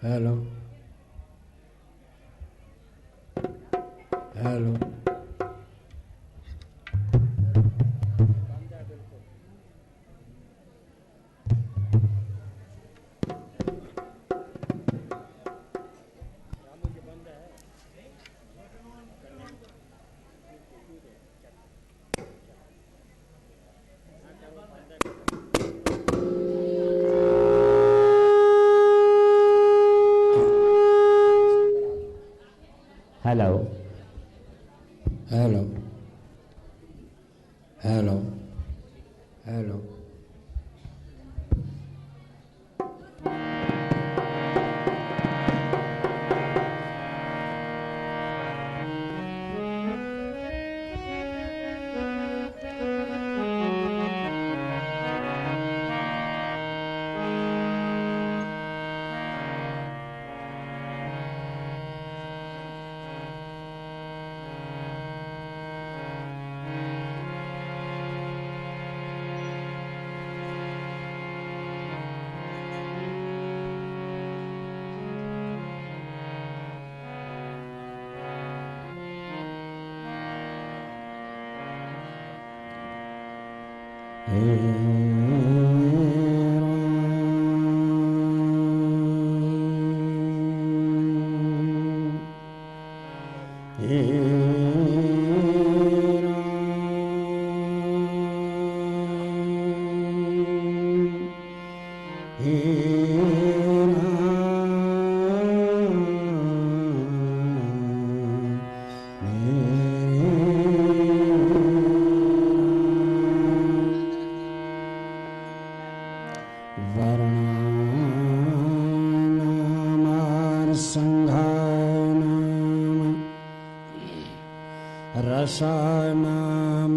Hello hello hello hello hello hello रसानाम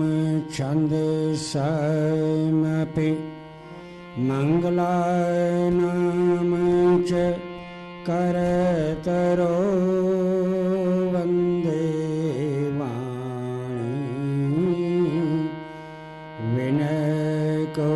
छन्दसामपि मंगलानाम च करतरो वन्दे वाणी विनयको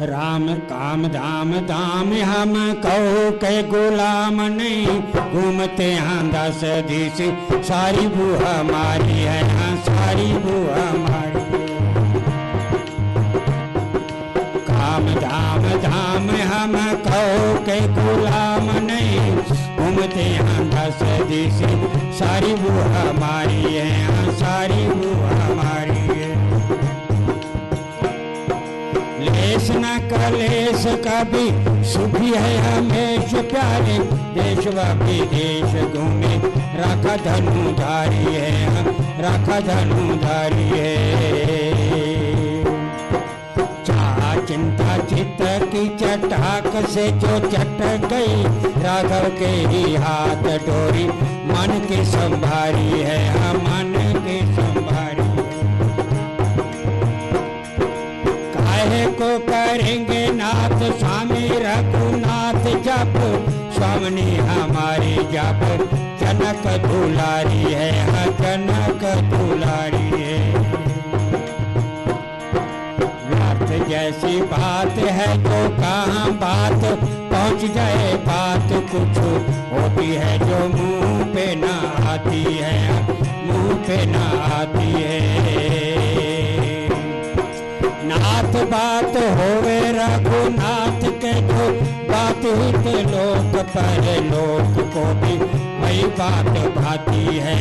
राम काम धाम धाम हम कहो के गुलाम नहीं घूमते हैं 10 दिस सारी बुआ हमारी है हाँ सारी बुआ हमारी काम धाम धाम हम कहो के गुलाम नहीं घूमते हैं 10 दिस सारी बुआ हमारी है हाँ सारी बुआ हमारी है लेस न कलेश कभी सुखी है हमेश प्यारे देश व विदेश घूमे रखा धनुधारी है रखा धनुधारी है चाह चिंता चित्त की चटाक से जो चट गई राघव के ही हाथ डोरी मन की संभारी है मन की संभारी को करेंगे नाथ स्वामी रघुनाथ जप स्वामी हमारी जप जनक दुलारी है जनक दुलारी है व्यर्थ जैसी बात है तो कहाँ बात पहुँच जाए बात कुछ होती है जो मुंह पे ना आती है मुंह पे ना आती है नाथ बात होवे रघुनाथ के जो बात हित लोक पर लोक को भी वही बात भाती है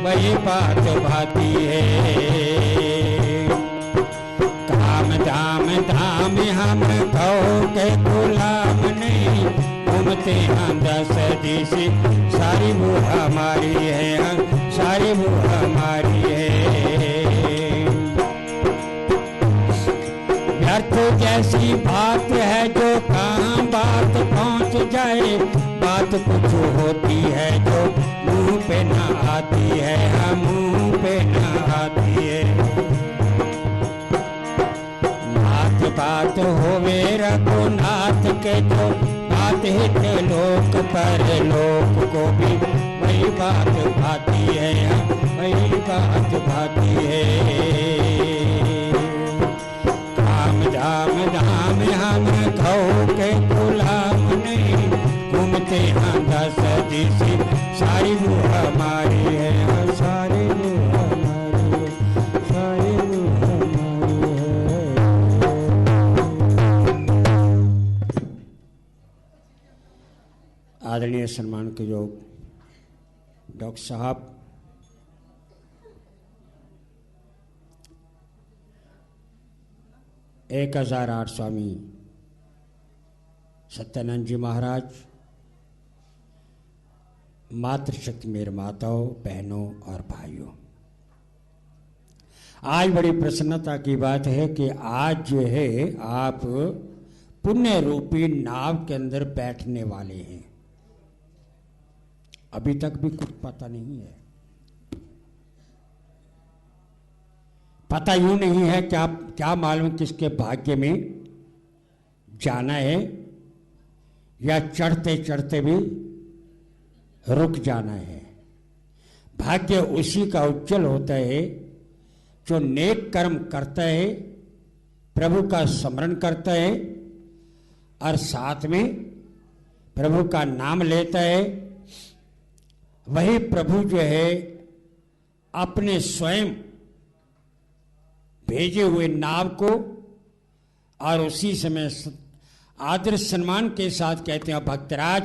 वही बात भाती है काम धाम धाम हम कहो के गुलाम नहीं घूमते हैं 10 दिस सारी वो हमारी है सारी वो हमारी है व्यर्थ जैसी बात है जो कहाँ बात पहुँच जाए बात कुछ होती है जो मुंह पे ना आती है मुंह पे ना आती है बात होवे रघुनाथ के जो बात हित लोक पर लोक को भी वही बात भाती है, वही बात भाती है। काम धाम धाम हम खाओ के गुलाम नहीं, घूमते हैं 10 दिस सारी रूह हमारी है, सारी रूह हमारी है, सारी रूह हमारी है। आदरणीय सम्मान के योग डॉक्टर साहब, एक 1008 स्वामी सत्यानंद जी महाराज, मातृशक्ति मेरे माताओं, बहनों और भाइयों, आज बड़ी प्रसन्नता की बात है कि आज जो है आप पुण्य रूपी नाव के अंदर बैठने वाले हैं। अभी तक भी कुछ पता नहीं है, पता यूं नहीं है क्या मालूम किसके भाग्य में जाना है, या चढ़ते चढ़ते भी रुक जाना है। भाग्य उसी का उज्जवल होता है जो नेक कर्म करता है, प्रभु का स्मरण करता है और साथ में प्रभु का नाम लेता है। वही प्रभु जो है अपने स्वयं भेजे हुए नाव को और उसी समय आदर सम्मान के साथ कहते हैं, भक्तराज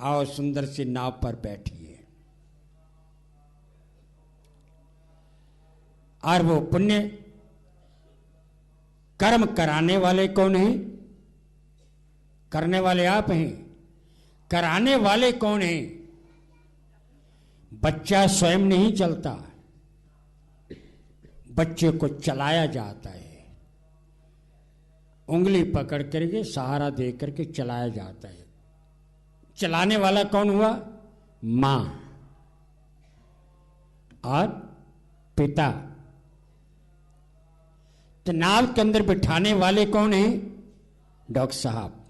आओ सुंदर से नाव पर बैठिए। और वो पुण्य कर्म कराने वाले कौन हैं? करने वाले आप हैं। कराने वाले कौन हैं? बच्चा स्वयं नहीं चलता, बच्चे को चलाया जाता है। उंगली पकड़ करके सहारा दे करके चलाया जाता है। चलाने वाला कौन हुआ? मां और पिता। तो नाव के अंदर बिठाने वाले कौन हैं? डॉक्टर साहब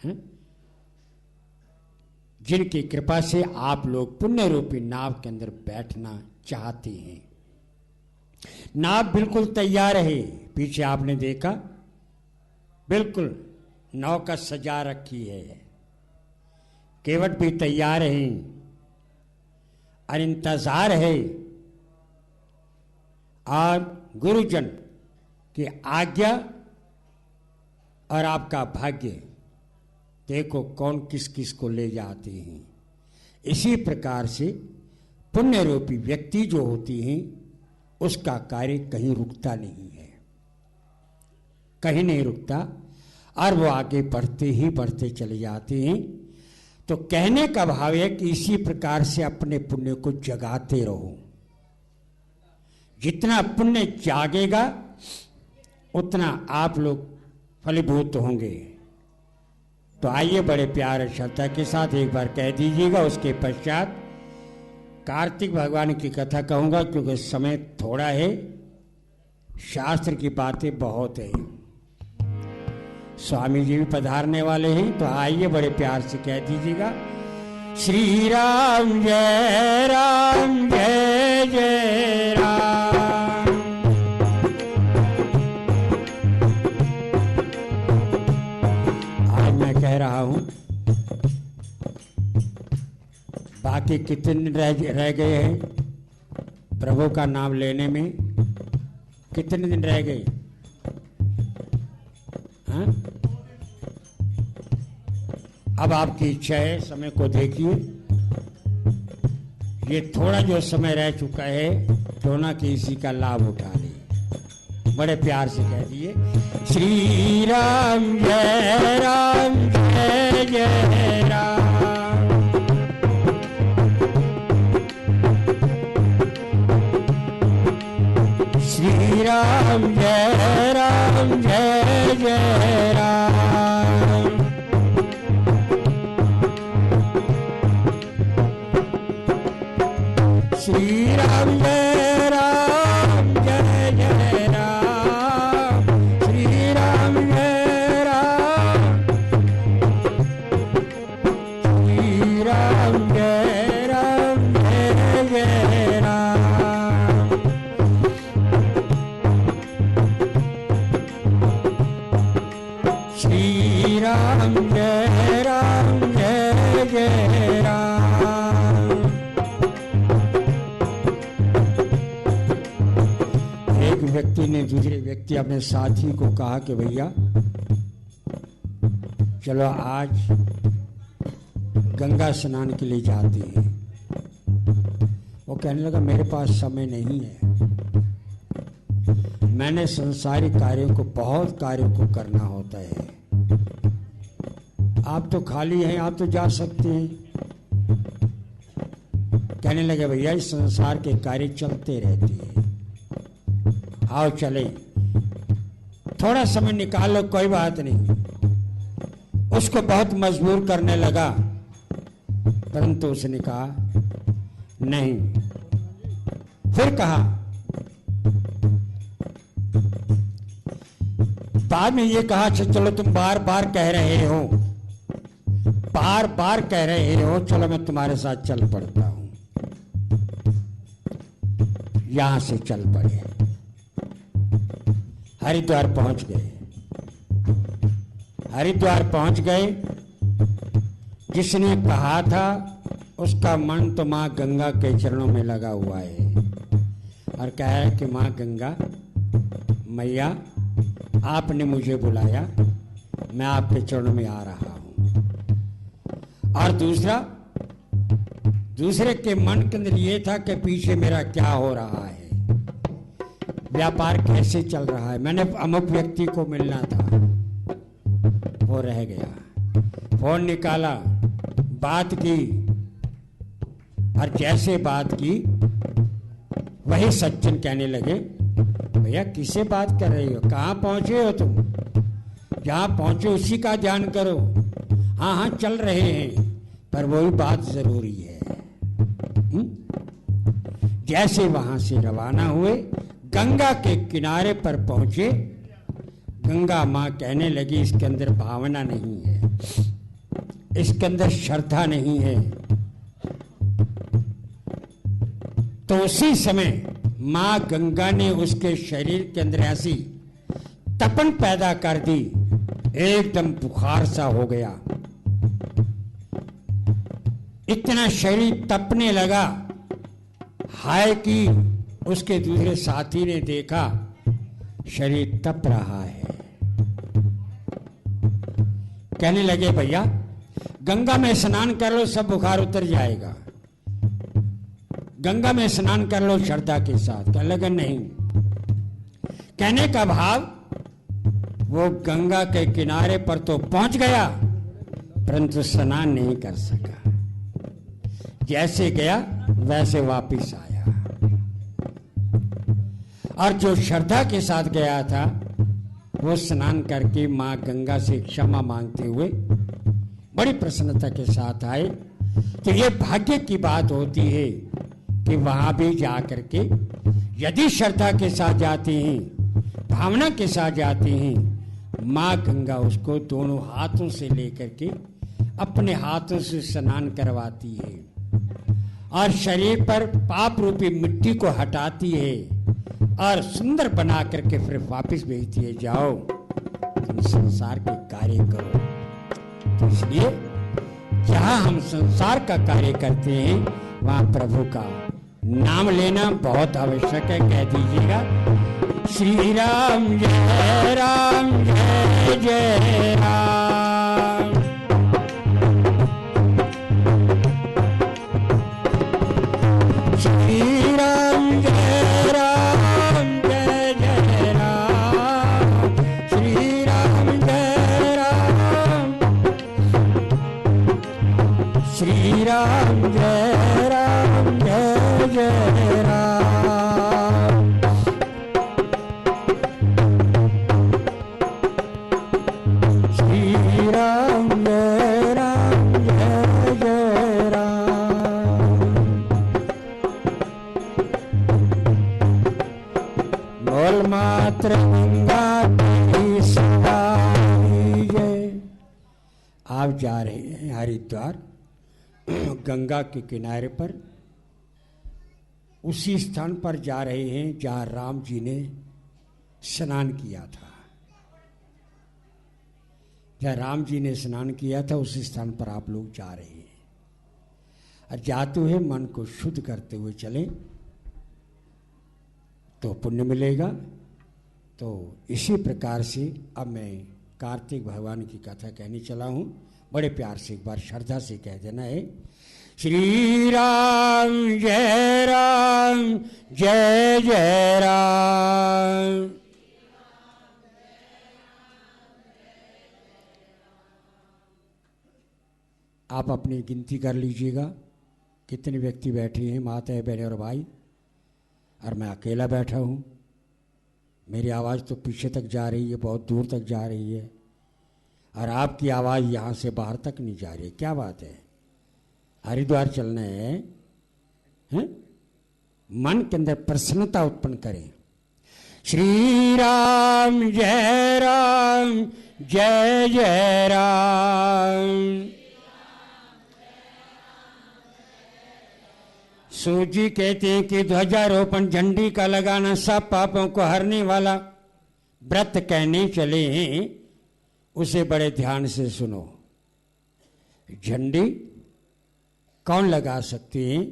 हैं? जिनकी कृपा से आप लोग पुण्य रूपी नाव के अंदर बैठना चाहते हैं। नाव बिल्कुल तैयार है, पीछे आपने देखा बिल्कुल नौका सजा रखी है, केवट भी तैयार है और इंतजार है। और गुरुजन की आज्ञा और आपका भाग्य, देखो कौन किस किस को ले जाते हैं। इसी प्रकार से पुण्य रूपी व्यक्ति जो होती हैं उसका कार्य कहीं रुकता नहीं है, कहीं नहीं रुकता और वो आगे बढ़ते ही बढ़ते चले जाते हैं। तो कहने का भाव है कि इसी प्रकार से अपने पुण्य को जगाते रहो। जितना पुण्य जागेगा उतना आप लोग फलीभूत होंगे। तो आइए बड़े प्यार और श्रद्धा के साथ एक बार कह दीजिएगा। उसके पश्चात कार्तिक भगवान की कथा कहूंगा, क्योंकि समय थोड़ा है, शास्त्र की बातें बहुत है। स्वामी जी भी पधारने वाले हैं, तो आइए बड़े प्यार से कह दीजिएगा। श्री राम जय राम जय जय राम। आज मैं कह रहा हूं, बाकी कितने दिन रह गए हैं प्रभु का नाम लेने में? कितने दिन रह गए? हाँ? अब आपकी इच्छा है, समय को देखिए। ये थोड़ा जो समय रह चुका है, क्यों ना कि इसी का लाभ उठा ले। बड़े प्यार से कह दिए, श्री राम जय जय राम। श्री राम जय जय राम। श्री राम जय जय राम। श्री राम श्री राम जय जय राम। एक व्यक्ति ने दूसरे व्यक्ति अपने साथी को कहा कि भैया चलो आज गंगा स्नान के लिए जाते हैं। वो कहने लगा मेरे पास समय नहीं है, मैंने संसारिक कार्यों को, बहुत कार्यों को करना होता है। आप तो खाली हैं, आप तो जा सकते हैं। कहने लगे भैया इस संसार के कार्य चलते रहते हैं, आओ चले, थोड़ा समय निकालो, कोई बात नहीं। उसको बहुत मजबूर करने लगा, परंतु उसने कहा नहीं। फिर कहा, बाद में ये कहा अच्छा चलो तुम बार बार कह रहे हो, बार बार कह रहे हो, चलो मैं तुम्हारे साथ चल पड़ता हूं। यहां से चल पड़े, हरिद्वार पहुंच गए। हरिद्वार पहुंच गए, जिसने कहा था उसका मन तो मां गंगा के चरणों में लगा हुआ है और कहा है कि मां गंगा मैया आपने मुझे बुलाया, मैं आपके चरणों में आ रहा हूं। और दूसरे के मन के अंदर ये था कि पीछे मेरा क्या हो रहा है, व्यापार कैसे चल रहा है, मैंने अमुक व्यक्ति को मिलना था, वो रह गया। फोन निकाला, बात की, और जैसे बात की वही सज्जन कहने लगे भैया किससे बात कर रही हो, कहाँ पहुंचे हो तुम, जहां पहुंचे उसी का ध्यान करो। हाँ हाँ चल रहे हैं, पर वही बात जरूरी है। जैसे वहां से रवाना हुए, गंगा के किनारे पर पहुंचे, गंगा मां कहने लगी इसके अंदर भावना नहीं है, इसके अंदर श्रद्धा नहीं है। तो उसी समय मां गंगा ने उसके शरीर के अंदर ऐसी तपन पैदा कर दी, एकदम बुखार सा हो गया, इतना शरीर तपने लगा। हाय कि उसके दूसरे साथी ने देखा शरीर तप रहा है। कहने लगे भैया गंगा में स्नान कर लो, सब बुखार उतर जाएगा, गंगा में स्नान कर लो श्रद्धा के साथ। कहने लगे नहीं। कहने का भाव वो गंगा के किनारे पर तो पहुंच गया, परंतु स्नान नहीं कर सका। जैसे गया वैसे वापिस आया। और जो श्रद्धा के साथ गया था वो स्नान करके मां गंगा से क्षमा मांगते हुए बड़ी प्रसन्नता के साथ आए। तो ये भाग्य की बात होती है कि वहां भी जा करके यदि श्रद्धा के साथ जाते हैं, भावना के साथ जाते हैं, मां गंगा उसको दोनों हाथों से लेकर के अपने हाथों से स्नान करवाती है और शरीर पर पाप रूपी मिट्टी को हटाती है और सुंदर बना करके फिर वापस भेजती है, जाओ तुम संसार के कार्य करो। तो इसलिए जहां हम संसार का कार्य करते हैं वहां प्रभु का नाम लेना बहुत आवश्यक है। कह दीजिएगा श्री राम जय जय राम। श्री राम जय जय राम। श्री राम जय राम। श्री राम जय जय राम। श्री राम जय जय राम। बोल मात्र गंगा की सवारी जय। आप जा रहे हैं हरिद्वार, गंगा के किनारे पर, उसी स्थान पर जा रहे हैं जहां राम जी ने स्नान किया था। जहाँ राम जी ने स्नान किया था उस स्थान पर आप लोग जा रहे हैं, और जाते हुए मन को शुद्ध करते हुए चले तो पुण्य मिलेगा। तो इसी प्रकार से अब मैं कार्तिक भगवान की कथा कहने चला हूँ। बड़े प्यार से एक बार श्रद्धा से कह देना है, श्री राम जय जय राम। आप अपनी गिनती कर लीजिएगा कितने व्यक्ति बैठे हैं, माताएं बहनें और भाई, और मैं अकेला बैठा हूँ। मेरी आवाज़ तो पीछे तक जा रही है, बहुत दूर तक जा रही है, और आपकी आवाज़ यहाँ से बाहर तक नहीं जा रही है। क्या बात है, हरिद्वार चलना है, हैं? मन के अंदर प्रसन्नता उत्पन्न करें। श्री राम जय जय राम। सूजी कहते हैं कि ध्वजारोपण झंडी का लगाना सब पापों को हरने वाला व्रत कहने चले हैं। उसे बड़े ध्यान से सुनो। झंडी कौन लगा सकते हैं,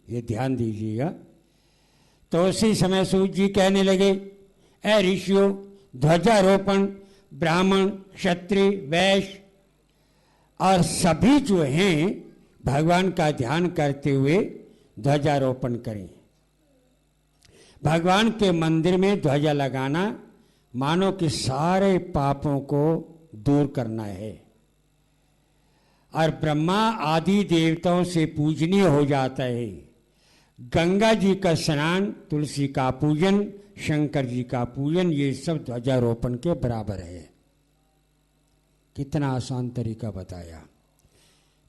ये ध्यान दीजिएगा। तो उसी समय सूत जी कहने लगे, ऐ ऋषियों, ध्वजारोपण ब्राह्मण क्षत्रिय वैश्य और सभी जो हैं भगवान का ध्यान करते हुए ध्वजारोपण करें। भगवान के मंदिर में ध्वजा लगाना मानो कि सारे पापों को दूर करना है, और ब्रह्मा आदि देवताओं से पूजनीय हो जाता है। गंगा जी का स्नान, तुलसी का पूजन, शंकर जी का पूजन, ये सब ध्वजारोपण के बराबर है। कितना आसान तरीका बताया।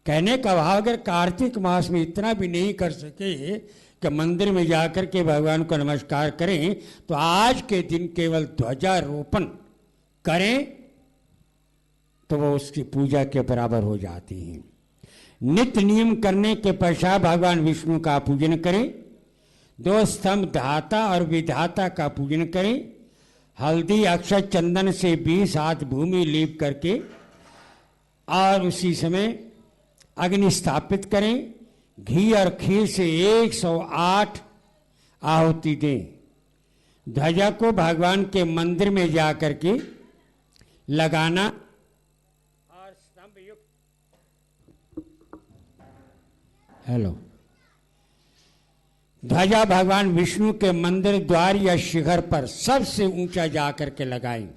कहने का भाव, अगर कार्तिक मास में इतना भी नहीं कर सके कि मंदिर में जाकर के भगवान को नमस्कार करें, तो आज के दिन केवल ध्वजारोपण करें तो वो उसकी पूजा के बराबर हो जाती है। नित्य नियम करने के पश्चात भगवान विष्णु का पूजन करें। 2 स्तंभ धाता और विधाता का पूजन करें। हल्दी अक्षत चंदन से 20 हाथ भूमि लीप करके और उसी समय अग्नि स्थापित करें। घी और खीर से 108 आहुति दें। ध्वजा को भगवान के मंदिर में जाकर के लगाना और स्तंभ युक्त ध्वजा भगवान विष्णु के मंदिर द्वार या शिखर पर सबसे ऊंचा जाकर के लगाएं।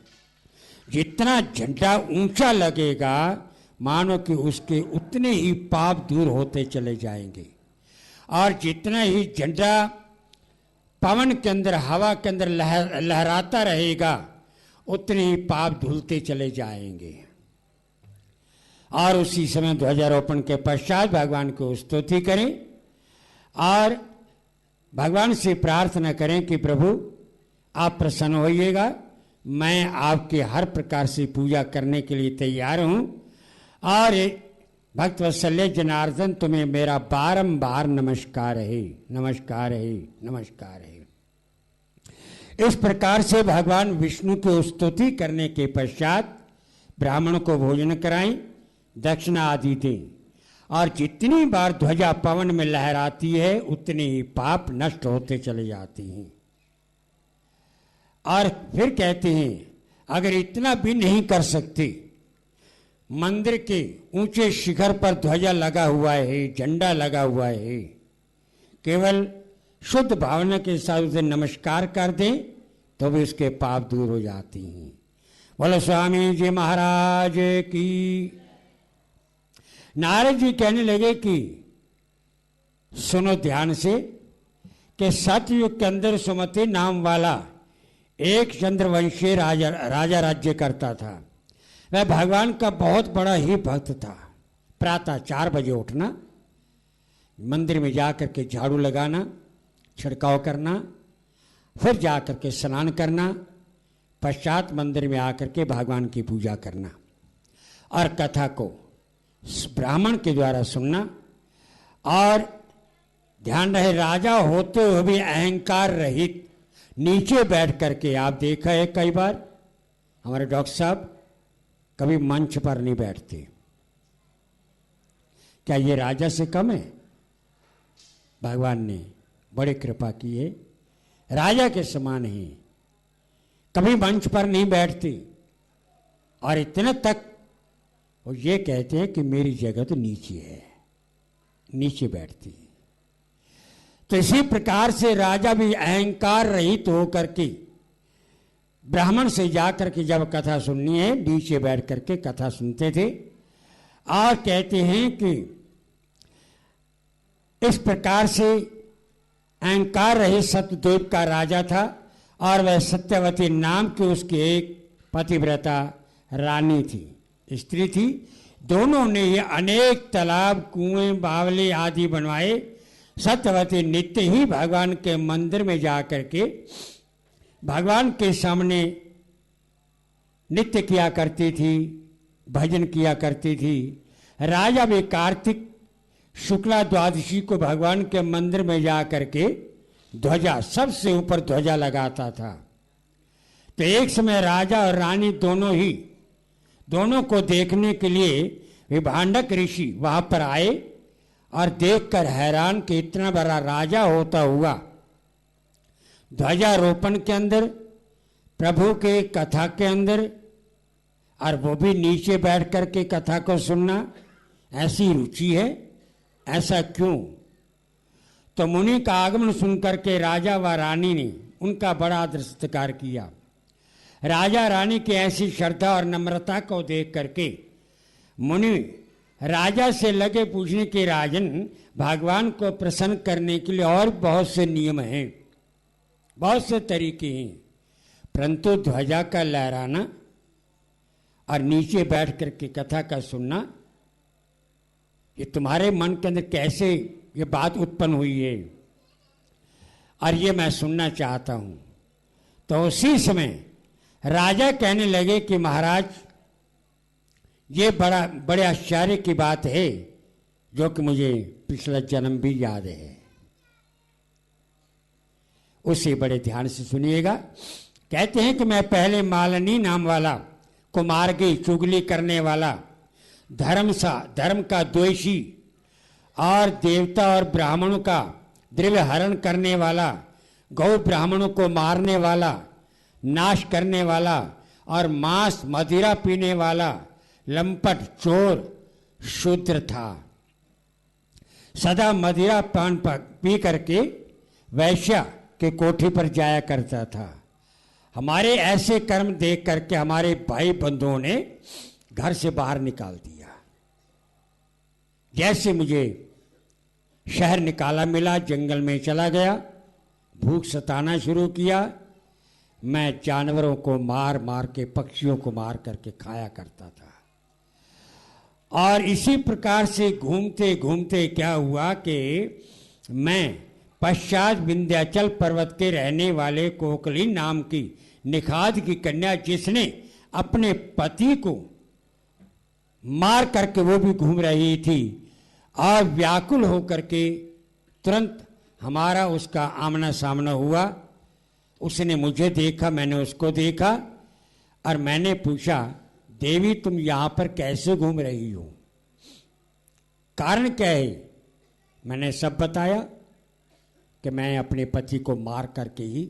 जितना झंडा ऊंचा लगेगा मानो कि उसके उतने ही पाप दूर होते चले जाएंगे, और जितना ही झंडा पवन के अंदर, हवा के अंदर लहराता रहेगा उतने ही पाप धुलते चले जाएंगे। और उसी समय ध्वजारोपण के पश्चात भगवान को स्तुति करें और भगवान से प्रार्थना करें कि प्रभु आप प्रसन्न होइएगा, मैं आपके हर प्रकार से पूजा करने के लिए तैयार हूं, और भक्त वत्सल्य जनार्दन तुम्हें मेरा बारंबार नमस्कार है, नमस्कार है, नमस्कार है। इस प्रकार से भगवान विष्णु की स्तुति करने के पश्चात ब्राह्मण को भोजन कराएं, दक्षिणा आदि दें, और जितनी बार ध्वजा पवन में लहराती है उतने ही पाप नष्ट होते चले जाते हैं। और फिर कहते हैं अगर इतना भी नहीं कर सकते, मंदिर के ऊंचे शिखर पर ध्वजा लगा हुआ है, झंडा लगा हुआ है, केवल शुद्ध भावना के साथ उसे नमस्कार कर दें तो भी उसके पाप दूर हो जाती हैं। बोलो स्वामी जी महाराज की। नारद जी कहने लगे कि सुनो ध्यान से कि सतयुग के अंदर सुमति नाम वाला एक चंद्रवंशी राजा राज्य करता था। वह भगवान का बहुत बड़ा ही भक्त था। प्रातः 4 बजे उठना, मंदिर में जाकर के झाड़ू लगाना, छिड़काव करना, फिर जाकर के स्नान करना, पश्चात मंदिर में आकर के भगवान की पूजा करना और कथा को ब्राह्मण के द्वारा सुनना। और ध्यान रहे राजा होते हुए भी अहंकार रहित नीचे बैठ करके, आप देखा है कई बार हमारे डॉक्टर साहब कभी मंच पर नहीं बैठते। क्या ये राजा से कम है? भगवान ने बड़ी कृपा की है, राजा के समान ही, कभी मंच पर नहीं बैठती। और इतने तक वो ये कहते हैं कि मेरी जगह तो नीचे है, नीचे बैठती है। तो इसी प्रकार से राजा भी अहंकार रहित होकर के ब्राह्मण से जाकर के जब कथा सुननी है, नीचे बैठ करके कथा सुनते थे। और कहते हैं कि इस प्रकार से अहंकार रहित सत्यद्वीप का राजा था, और वह सत्यवती नाम की उसकी एक पतिव्रता रानी थी, स्त्री थी। दोनों ने ये अनेक तालाब, कुएं, बावले आदि बनवाए। सत्यवती नित्य ही भगवान के मंदिर में जाकर के भगवान के सामने नित्य किया करती थी, भजन किया करती थी। राजा भी कार्तिक शुक्ला द्वादशी को भगवान के मंदिर में जा करके ध्वजा, सबसे ऊपर ध्वजा लगाता था। तो एक समय राजा और रानी दोनों को देखने के लिए विभांडक ऋषि वहां पर आए, और देखकर हैरान कि इतना बड़ा राजा होता हुआ ध्वजारोपण के अंदर, प्रभु के कथा के अंदर, और वो भी नीचे बैठ करके कथा को सुनना, ऐसी रुचि है, ऐसा क्यों? तो मुनि का आगमन सुनकर के राजा व रानी ने उनका बड़ा आदर सत्कार किया। राजा रानी की ऐसी श्रद्धा और नम्रता को देख करके मुनि राजा से लगे पूछने के, राजन, भगवान को प्रसन्न करने के लिए और बहुत से नियम हैं, बहुत से तरीके हैं, परंतु ध्वजा का लहराना और नीचे बैठ करके कथा का सुनना, ये तुम्हारे मन के अंदर कैसे ये बात उत्पन्न हुई है, और ये मैं सुनना चाहता हूं। तो उसी समय राजा कहने लगे कि महाराज, ये बड़े आश्चर्य की बात है, जो कि मुझे पिछला जन्म भी याद है। उसे बड़े ध्यान से सुनिएगा। कहते हैं कि मैं पहले मालिनी नाम वाला, कुमार्गी, चुगली करने वाला, धर्म का द्वेषी, और देवता और ब्राह्मणों का द्रव्य हरण करने वाला, गौ ब्राह्मणों को मारने वाला, नाश करने वाला, और मांस मदिरा पीने वाला, लंपट, चोर, शूद्र था। सदा मदिरा पान पी करके वैश्या के कोठी पर जाया करता था। हमारे ऐसे कर्म देख करके हमारे भाई बंधुओं ने घर से बाहर निकाल दिया। जैसे मुझे शहर निकाला मिला, जंगल में चला गया, भूख सताना शुरू किया। मैं जानवरों को मार मार के, पक्षियों को मार करके खाया करता था। और इसी प्रकार से घूमते घूमते क्या हुआ कि मैं पश्चात विंध्याचल पर्वत के रहने वाले कोकली नाम की निखाद की कन्या, जिसने अपने पति को मार करके वो भी घूम रही थी, और व्याकुल होकर के तुरंत हमारा उसका आमना सामना हुआ। उसने मुझे देखा, मैंने उसको देखा, और मैंने पूछा, देवी तुम यहां पर कैसे घूम रही हो, कारण क्या है? मैंने सब बताया कि मैं अपने पति को मार करके ही,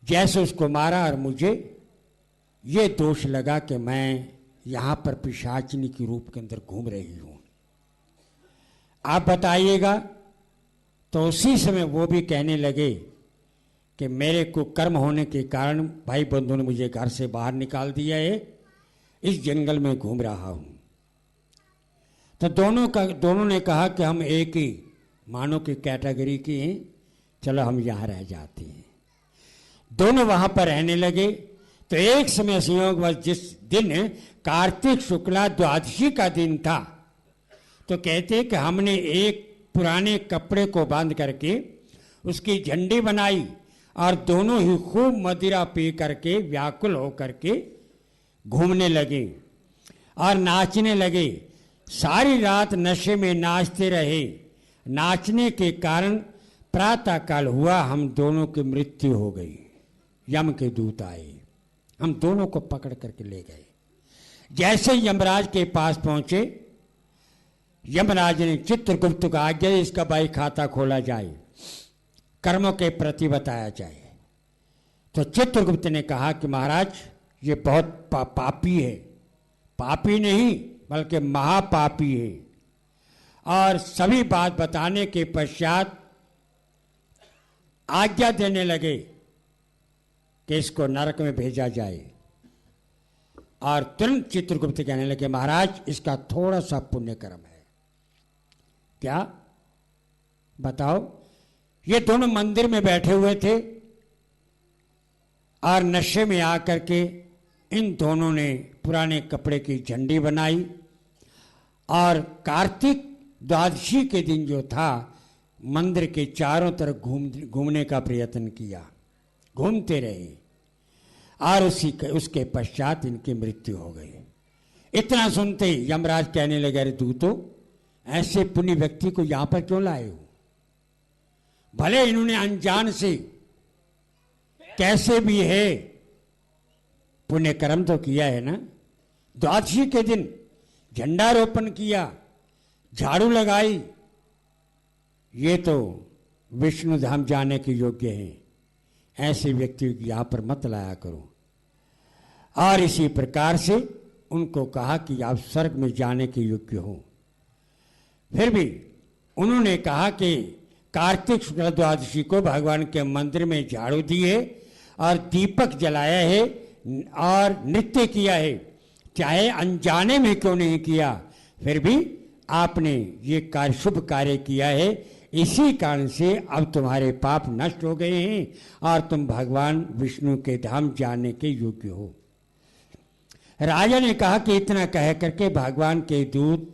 जैसे उसको मारा, और मुझे ये दोष लगा कि मैं यहां पर पिशाचिनी के रूप के अंदर घूम रही हूं, आप बताइएगा। तो उसी समय वो भी कहने लगे कि मेरे को कर्म होने के कारण भाई बंधु ने मुझे घर से बाहर निकाल दिया है, इस जंगल में घूम रहा हूं। तो दोनों ने कहा कि हम एक ही मानव की कैटेगरी की हैं, चलो हम यहां रह जाते हैं। दोनों वहां पर रहने लगे। तो एक समय संयोगवश जिस दिन कार्तिक शुक्ला द्वादशी का दिन था, तो कहते कि हमने एक पुराने कपड़े को बांध करके उसकी झंडी बनाई, और दोनों ही खूब मदिरा पी करके व्याकुल होकर के घूमने लगे और नाचने लगे। सारी रात नशे में नाचते रहे। नाचने के कारण प्रातः काल हुआ, हम दोनों की मृत्यु हो गई। यम के दूत आए, हम दोनों को पकड़ करके ले गए। जैसे यमराज के पास पहुंचे, यमराज ने चित्रगुप्त को आज्ञा दी, इसका भाई खाता खोला जाए, कर्मों के प्रति बताया जाए। तो चित्रगुप्त ने कहा कि महाराज ये बहुत पापी है, पापी नहीं बल्कि महापापी है। और सभी बात बताने के पश्चात आज्ञा देने लगे कि इसको नरक में भेजा जाए। और तुरंत चित्रगुप्त कहने लगे महाराज इसका थोड़ा सा पुण्य कर्म है। क्या बताओ? ये दोनों मंदिर में बैठे हुए थे और नशे में आकर के इन दोनों ने पुराने कपड़े की झंडी बनाई और कार्तिक द्वादशी के दिन जो था मंदिर के चारों तरफ घूमने का प्रयत्न किया, घूमते रहे और उसके पश्चात इनकी मृत्यु हो गई। इतना सुनते ही यमराज कहने लगे अरे तू तो ऐसे पुण्य व्यक्ति को यहां पर क्यों लाए हो? भले इन्होंने अनजान से कैसे भी है पुण्य कर्म तो किया है ना, द्वादशी के दिन झंडारोपण किया, झाड़ू लगाई, ये तो विष्णु धाम जाने के योग्य हैं। ऐसे व्यक्ति यहां पर मत लाया करो। और इसी प्रकार से उनको कहा कि आप स्वर्ग में जाने के योग्य हो। फिर भी उन्होंने कहा कि कार्तिक शुक्ल द्वादशी को भगवान के मंदिर में झाड़ू दिए और दीपक जलाया है और नृत्य किया है, चाहे अनजाने में क्यों नहीं किया, फिर भी आपने ये कार्य शुभ कार्य किया है। इसी कारण से अब तुम्हारे पाप नष्ट हो गए हैं और तुम भगवान विष्णु के धाम जाने के योग्य हो। राजा ने कहा कि इतना कह करके भगवान के दूत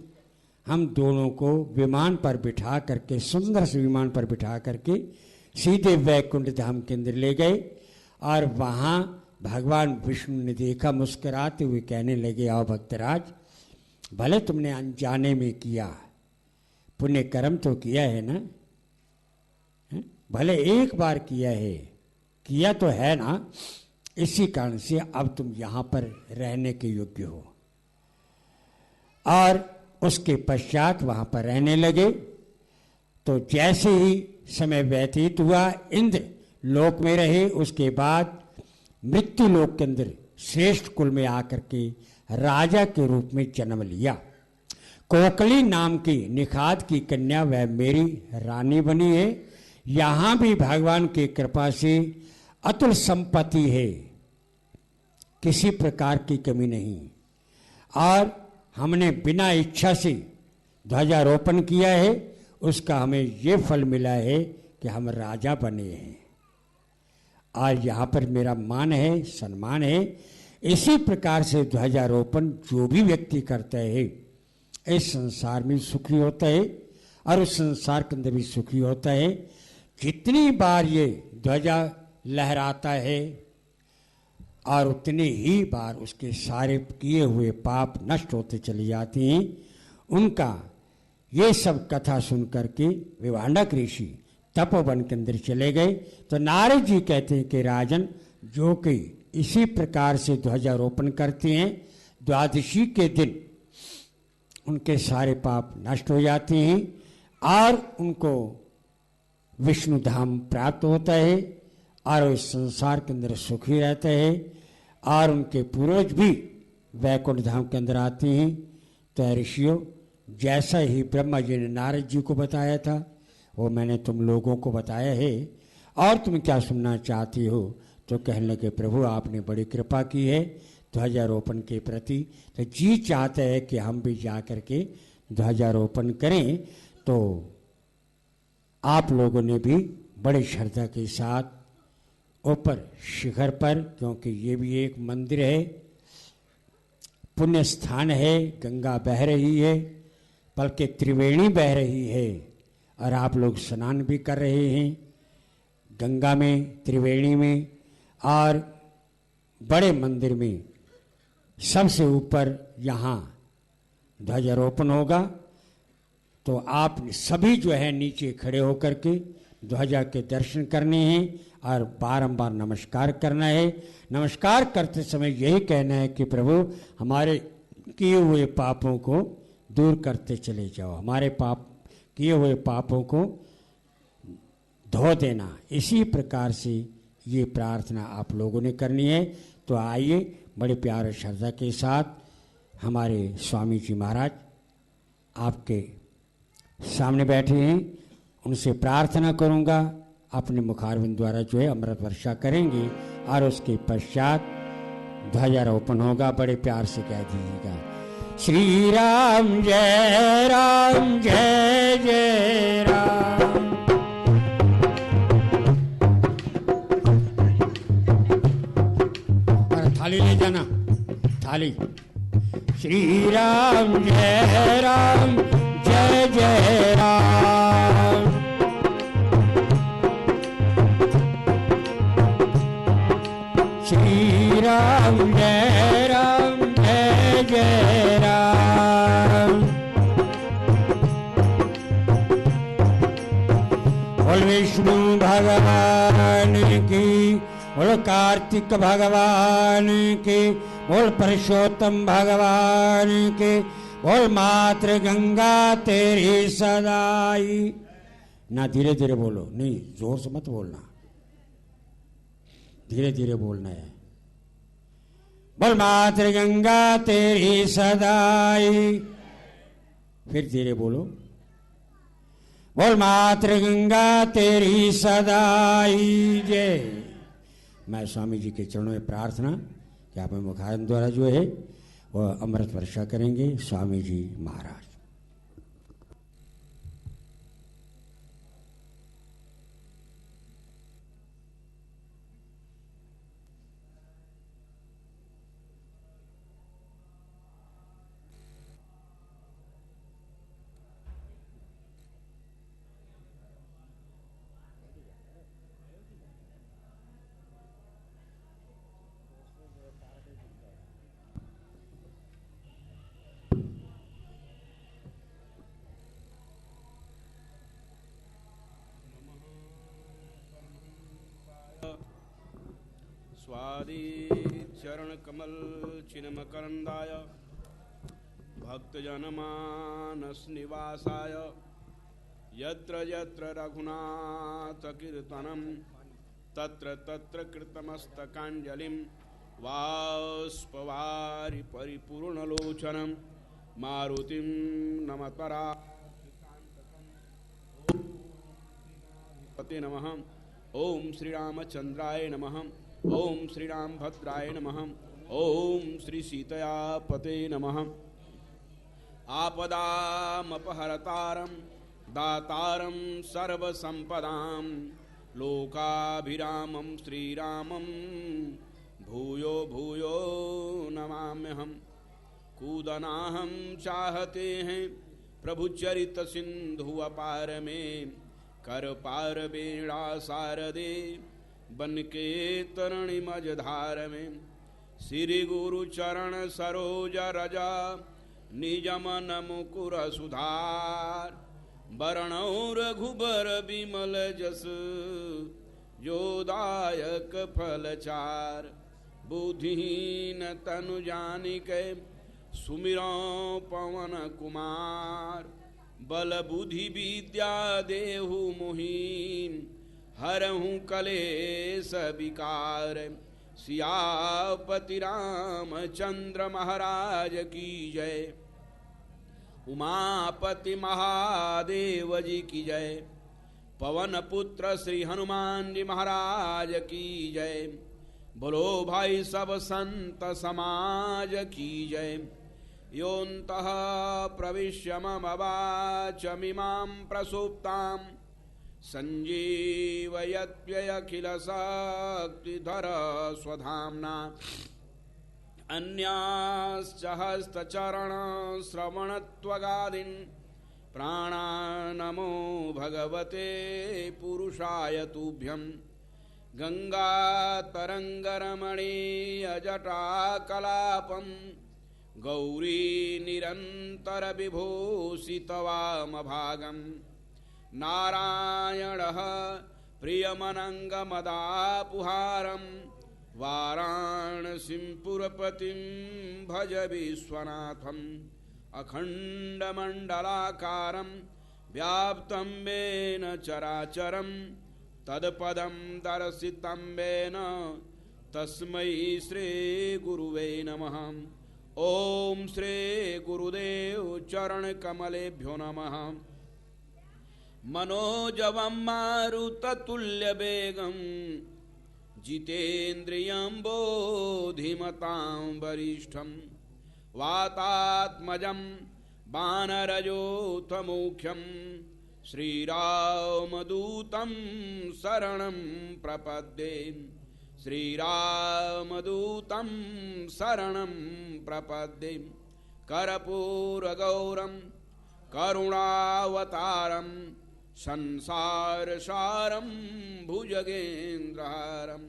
हम दोनों को विमान पर बिठा करके, सुंदर से विमान पर बिठा करके सीधे वैकुंठ धाम के अंदर ले गए। और वहां भगवान विष्णु ने देखा, मुस्कुराते हुए कहने लगे आओ भक्तराज, भले तुमने अनजाने में किया, पुण्य कर्म तो किया है ना, भले एक बार किया है, किया तो है ना, इसी कारण से अब तुम यहां पर रहने के योग्य हो। और उसके पश्चात वहां पर रहने लगे। तो जैसे ही समय व्यतीत हुआ, इंद्र लोक में रहे, उसके बाद मृत्यु लोक के अंदर श्रेष्ठ कुल में आकर के राजा के रूप में जन्म लिया। कोकली नाम की निखात की कन्या वह मेरी रानी बनी है। यहां भी भगवान की कृपा से अतुल संपत्ति है, किसी प्रकार की कमी नहीं। और हमने बिना इच्छा से ध्वजारोपण किया है, उसका हमें ये फल मिला है कि हम राजा बने हैं और यहाँ पर मेरा मान है, सम्मान है। इसी प्रकार से ध्वजारोपण जो भी व्यक्ति करता है इस संसार में सुखी होता है और उस संसार के अंदर भी सुखी होता है। जितनी बार ये ध्वजा लहराता है और उतने ही बार उसके सारे किए हुए पाप नष्ट होते चले जाते हैं। उनका ये सब कथा सुन करके विभांडक ऋषि तपोवन के अंदर चले गए। तो नारद जी कहते हैं कि राजन, जो कि इसी प्रकार से ध्वजारोपण करते हैं, द्वादशी के दिन उनके सारे पाप नष्ट हो जाते हैं और उनको विष्णु धाम प्राप्त होता है और इस संसार के अंदर सुखी रहते हैं। और उनके पूर्वज भी वैकुंठ धाम के अंदर आते हैं। तो ऋषियों, जैसा ही ब्रह्मा जी ने नारद जी को बताया था वो मैंने तुम लोगों को बताया है। और तुम क्या सुनना चाहती हो? तो कहने लगे प्रभु आपने बड़ी कृपा की है ध्वजारोपण के प्रति, तो जी चाहता है कि हम भी जा करके ध्वजारोपण करें। तो आप लोगों ने भी बड़ी श्रद्धा के साथ ऊपर शिखर पर, क्योंकि ये भी एक मंदिर है, पुण्य स्थान है, गंगा बह रही है, बल्कि त्रिवेणी बह रही है और आप लोग स्नान भी कर रहे हैं गंगा में, त्रिवेणी में और बड़े मंदिर में। सबसे ऊपर यहाँ ध्वजारोपण होगा। तो आप सभी जो है नीचे खड़े होकर के ध्वजा के दर्शन करने हैं और बारंबार नमस्कार करना है। नमस्कार करते समय यही कहना है कि प्रभु हमारे किए हुए पापों को दूर करते चले जाओ, हमारे पाप किए हुए पापों को धो देना। इसी प्रकार से ये प्रार्थना आप लोगों ने करनी है। तो आइए बड़े प्यार और श्रद्धा के साथ हमारे स्वामी जी महाराज आपके सामने बैठे हैं, उनसे प्रार्थना करूंगा, अपने मुखारविंद द्वारा जो है अमृत वर्षा करेंगे और उसके पश्चात ध्वजारोपण होगा। बड़े प्यार से कह दीजिएगा, श्री राम जय जय राम। और थाली ले जाना, थाली। श्री राम जय जय राम। श्री राम जय जय राम। बोल विष्णु भगवान की, बोल कार्तिक भगवान की, बोल पुरुषोत्तम भगवान के, बोल मातृ गंगा तेरी सदाई। ना धीरे धीरे बोलो, नहीं जोर से मत बोलना, धीरे धीरे बोलना है। बोल मातृ गंगा तेरी सदाई, फिर धीरे बोलो। बोल मातृ गंगा तेरी सदाई जय। मैं स्वामी जी के चरणों में प्रार्थना कि आप मुखारविंद द्वारा जो है वह अमृत वर्षा करेंगे। स्वामी जी महाराज। स्वादी चरण कमल चिन्मकरंदाय भक्तजनमानस निवासाय यत्र यत्र रघुनाथ कीर्तनम तत्र तत्र कृतमस्तकांजलिं वाष्पवारि परिपूर्णलोचनं मारुतिं नमतरा पते नमः। ओम श्री रामचंद्राय नमः। ओम श्री राम भद्राय नमः। ओम श्री सीतया पते नमः। आपदामपहरतारं दातारं सर्वसंपदां लोकाभिरामं श्रीरामं भूयो भूयो नमाम्यहम्। कूदनाहं चाहते हैं प्रभु चरित सिंधु अपार में, कर पार बेड़ा सारदे बन के तरणि मझधार में। श्री गुरु चरण सरोज रजा निज मन मुकुर सुधार, बरणौ रघुबर बिमल जस जोदायक फल चार। बुद्धिहीन तनु जानिके सुमिरौ पवन कुमार, बल बुद्धि विद्या देहु मुहि हरहु कलेश विकार। सियापति रामचंद्र महाराज की जय, उमापति महादेव जी की जय, पवन पुत्र श्री हनुमान जी महाराज की जय। बोलो भाई सब संत समाज की जय। योऽन्तः प्रविश्य मम वाचमिमां प्रसुप्तां संजीवयत्यखिल शक्तिधर स्वधाम्ना। अन्याश्च हस्तचरण श्रवणत्वगादीन् प्राणानमो भगवते पुरुषाय तुभ्यं। गंगातरंगरमणीय जटाकलापं गौरी निरंतर विभूषित वामभागं। नारायणः प्रियमनङ्गमदापुहारं वाराणसीं पुरपतिं भज विश्वनाथम् अखण्डमण्डलाकारं व्याप्तं येन चराचरं तत्पदं दर्शितं येन तस्मै श्रीगुरुवे नमः। ॐ श्री गुरुदेव चरणकमलेभ्यो नमः। मनोजवं मारुततुल्यवेगं जितेन्द्रियं बोधिमतां वरिष्ठं वातात्मजं वानरयोथमुख्यं श्रीरामदूतं शरणं प्रपद्ये। श्रीरामदूतं शरणं प्रपद्ये। कर्पूरगौरं करुणावतारं संसारसारं भुजगेन्द्रहारं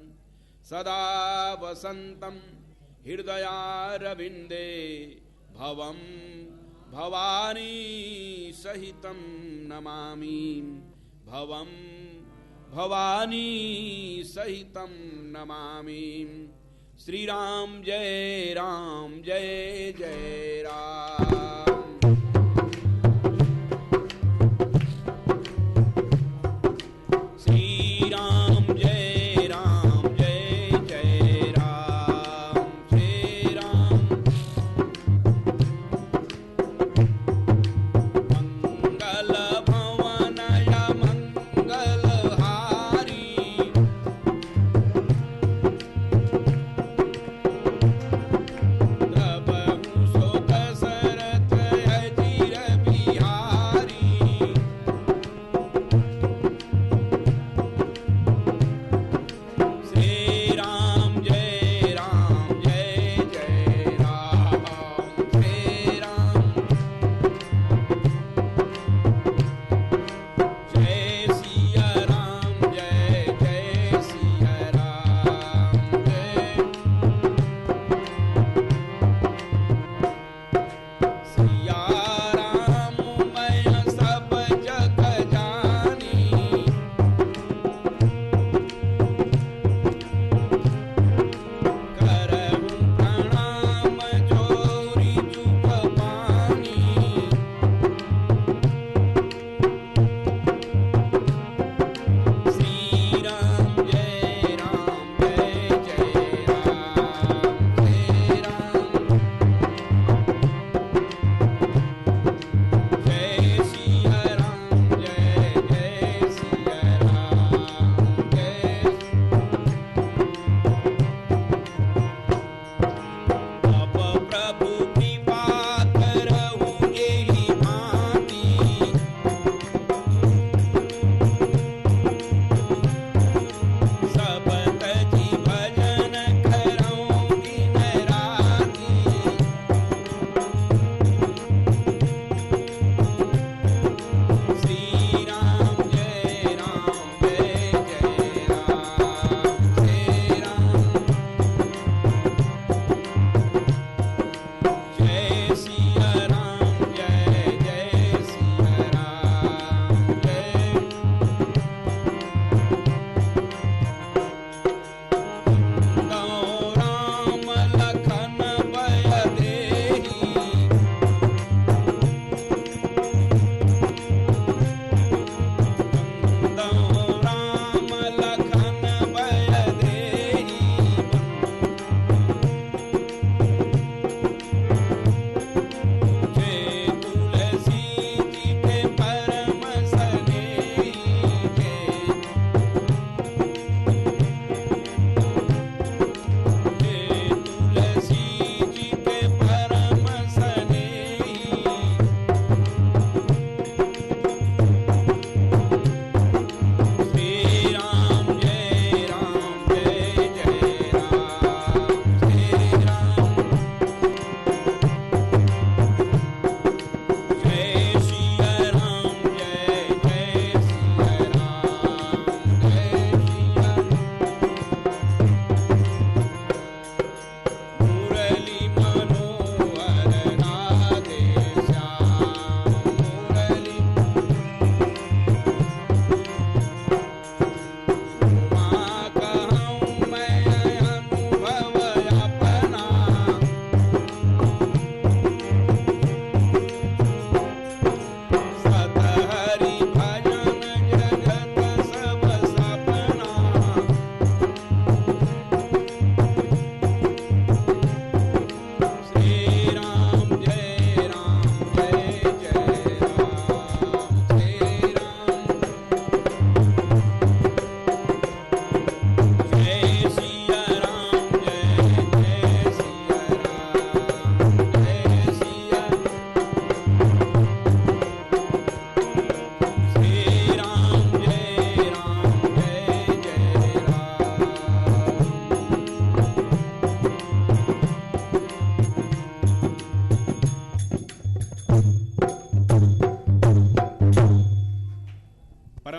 सदा वसन्तं हृदयारविन्दे भवं भवानी सहितं नमामि। भवं भवानी सहितं नमामि। श्री राम जय राम।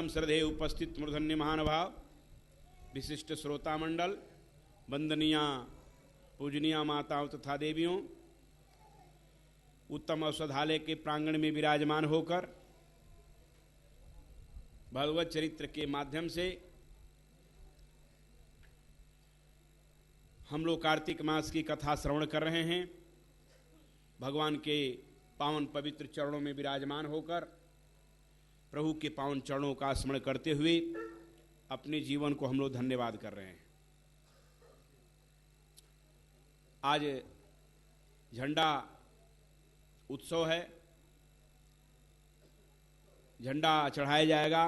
परम श्रद्धेय उपस्थित मूर्धन्य महानुभाव, विशिष्ट श्रोता मंडल, वंदनीय पूजनीय माताओं तथा देवियों, उत्तम औषधालय के प्रांगण में विराजमान होकर भगवत चरित्र के माध्यम से हम लोग कार्तिक मास की कथा श्रवण कर रहे हैं। भगवान के पावन पवित्र चरणों में विराजमान होकर प्रभु के पावन चरणों का स्मरण करते हुए अपने जीवन को हम लोग धन्यवाद कर रहे हैं। आज झंडा उत्सव है, झंडा चढ़ाया जाएगा।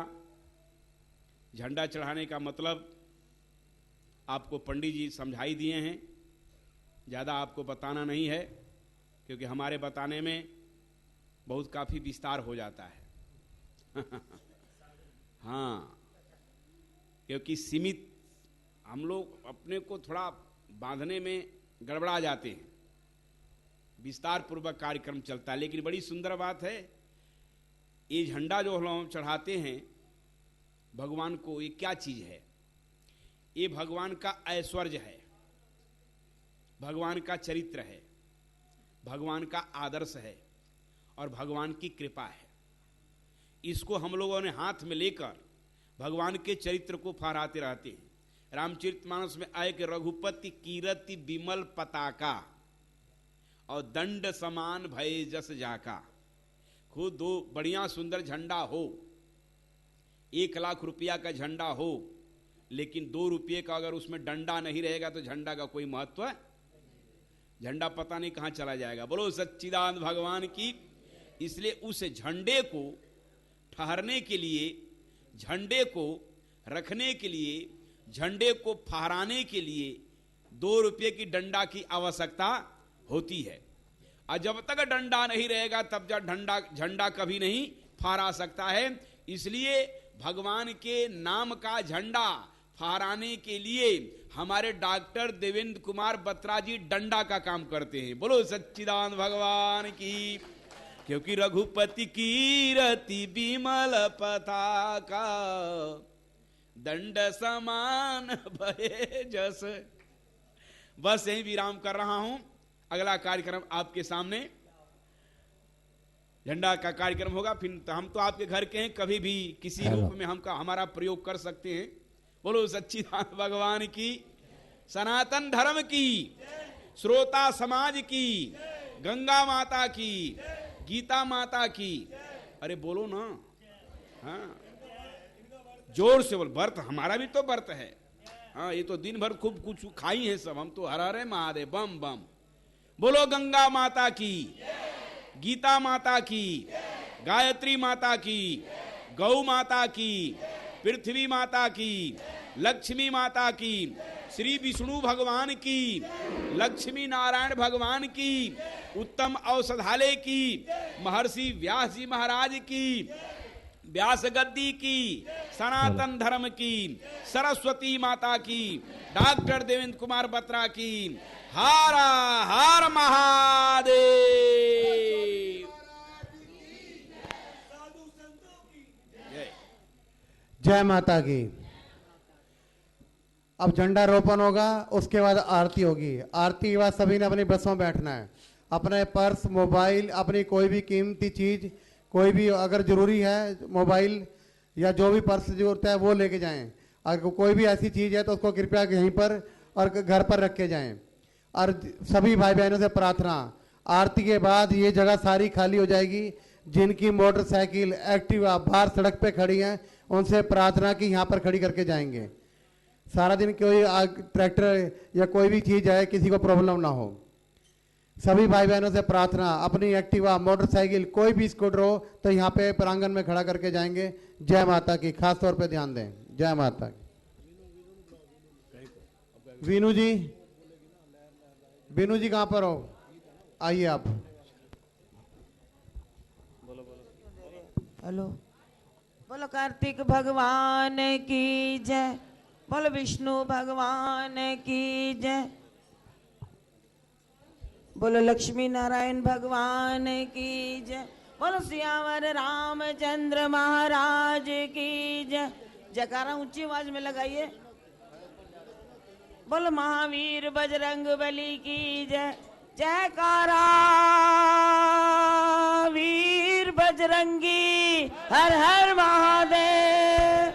झंडा चढ़ाने का मतलब आपको पंडित जी समझाई दिए हैं, ज़्यादा आपको बताना नहीं है, क्योंकि हमारे बताने में बहुत काफ़ी विस्तार हो जाता है। हाँ, क्योंकि सीमित हम लोग अपने को थोड़ा बांधने में गड़बड़ा जाते हैं, विस्तार पूर्वक कार्यक्रम चलता है। लेकिन बड़ी सुंदर बात है, ये झंडा जो हम चढ़ाते हैं भगवान को, ये क्या चीज है? ये भगवान का ऐश्वर्य है, भगवान का चरित्र है, भगवान का आदर्श है और भगवान की कृपा है। इसको हम लोगों ने हाथ में लेकर भगवान के चरित्र को फहराते रहते हैं। रामचरितमानस में आए कि रघुपति कीरति विमल पताका और दंड समान भय जस जाका। खुद दो बढ़िया सुंदर झंडा हो, 1 लाख रुपया का झंडा हो, लेकिन 2 रुपये का अगर उसमें डंडा नहीं रहेगा तो झंडा का कोई महत्व है? झंडा पता नहीं कहां चला जाएगा। बोलो सच्चिदानंद भगवान की। इसलिए उस झंडे को ठहरने के लिए, झंडे को रखने के लिए, झंडे को फहराने के लिए 2 रुपये की डंडा की आवश्यकता होती है। और जब तक डंडा नहीं रहेगा तब तक झंडा कभी नहीं फहरा सकता है। इसलिए भगवान के नाम का झंडा फहराने के लिए हमारे डॉक्टर देवेंद्र कुमार बत्रा जी डंडा का काम करते हैं। बोलो सच्चिदानंद भगवान की। क्योंकि रघुपति कीरति विमल पताका दंड समान भय जस। बस यही विराम कर रहा हूं। अगला कार्यक्रम आपके सामने झंडा का कार्यक्रम होगा। फिर हम तो आपके घर के हैं, कभी भी किसी रूप में हमारा प्रयोग कर सकते हैं। बोलो सच्चिदानंद भगवान की, सनातन धर्म की, श्रोता समाज की, गंगा माता की, गीता माता की। अरे बोलो ना, हाँ जोर से बोल। व्रत हमारा भी तो व्रत है। हाँ, ये तो दिन भर खूब कुछ खाई है सब, हम तो हर हरे महादेव बम बम। बोलो गंगा माता की, गीता माता की, गायत्री माता की, गौ माता की, पृथ्वी माता की, लक्ष्मी माता की, श्री विष्णु भगवान की, लक्ष्मी नारायण भगवान की, उत्तम औषधालय की, महर्षि व्यास जी महाराज की, व्यास गद्दी की, सनातन धर्म की, सरस्वती माता की, डॉक्टर देवेंद्र कुमार बत्रा की। हरा हर महादेव। जय माता की। अब झंडा रोपण होगा, उसके बाद आरती होगी। आरती के बाद सभी ने अपनी बसों में बैठना है। अपने पर्स, मोबाइल, अपनी कोई भी कीमती चीज, कोई भी अगर जरूरी है मोबाइल या जो भी पर्स जरूरत है वो लेके जाएं। अगर कोई भी ऐसी चीज है तो उसको कृपया यहीं पर और घर पर रख के जाएं। और सभी भाई बहनों से प्रार्थना, आरती के बाद ये जगह सारी खाली हो जाएगी। जिनकी मोटरसाइकिल, एक्टिवा बाहर सड़क पे खड़ी हैं, उनसे प्रार्थना की यहाँ पर खड़ी करके जाएंगे। सारा दिन कोई ट्रैक्टर या कोई भी चीज है, किसी को प्रॉब्लम ना हो। सभी भाई बहनों से प्रार्थना, अपनी एक्टिवा, मोटरसाइकिल, कोई भी स्कूटर हो तो यहाँ पे प्रांगण में खड़ा करके जाएंगे। जय माता की। खास तौर पे ध्यान दें। जय माता की। वीनू जी, बीनू जी कहाँ पर हो? आइए आप। हेलो। बोलो कार्तिक भगवान की जय। बोलो विष्णु भगवान की जय। बोलो लक्ष्मी नारायण भगवान की जय। बोलो सियावर रामचंद्र महाराज की जय। जयकारा ऊंची आवाज में लगाइए। बोलो महावीर बजरंग बली की जय। जयकारा वीर बजरंगी हर हर महादेव।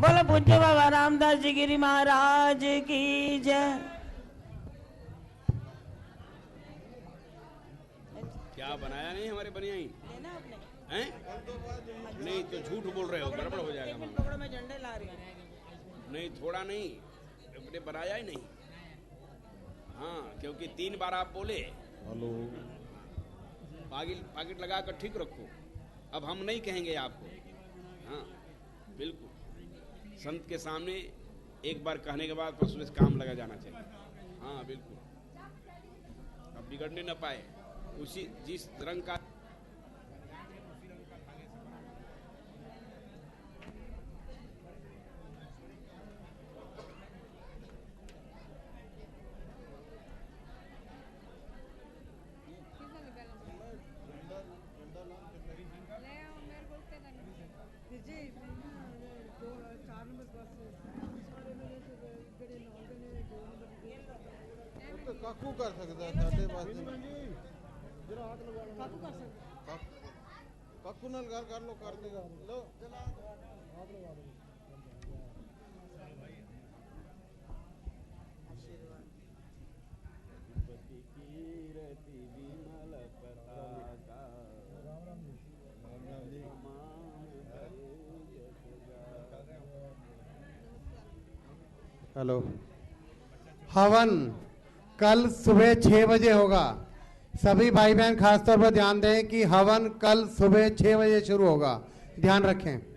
बोलो पूज्य बाबा रामदास जी गिरी महाराज की जय। क्या बनाया नहीं हमारे बनियाई हैं? नहीं तो झूठ बोल रहे हो, गड़बड़ हो जाएगा। पकड़ो मैं झंडे ला रही हूँ। नहीं थोड़ा नहीं, अपने बनाया ही नहीं। हाँ क्योंकि 3 बार आप बोले हेलो, पाकिट लगा कर ठीक रखो। अब हम नहीं कहेंगे आपको। हाँ बिल्कुल, संत के सामने एक बार कहने के बाद तो उसमें काम लगा जाना चाहिए। हाँ बिल्कुल, अब बिगड़ने न पाए। उसी जिस रंग का काकू कर सकता है साढ़े पास काकू नाल घर कर लो, कर देगा लो। हेलो। हवन कल सुबह 6 बजे होगा। सभी भाई बहन खासतौर पर ध्यान दें कि हवन कल सुबह 6 बजे शुरू होगा, ध्यान रखें।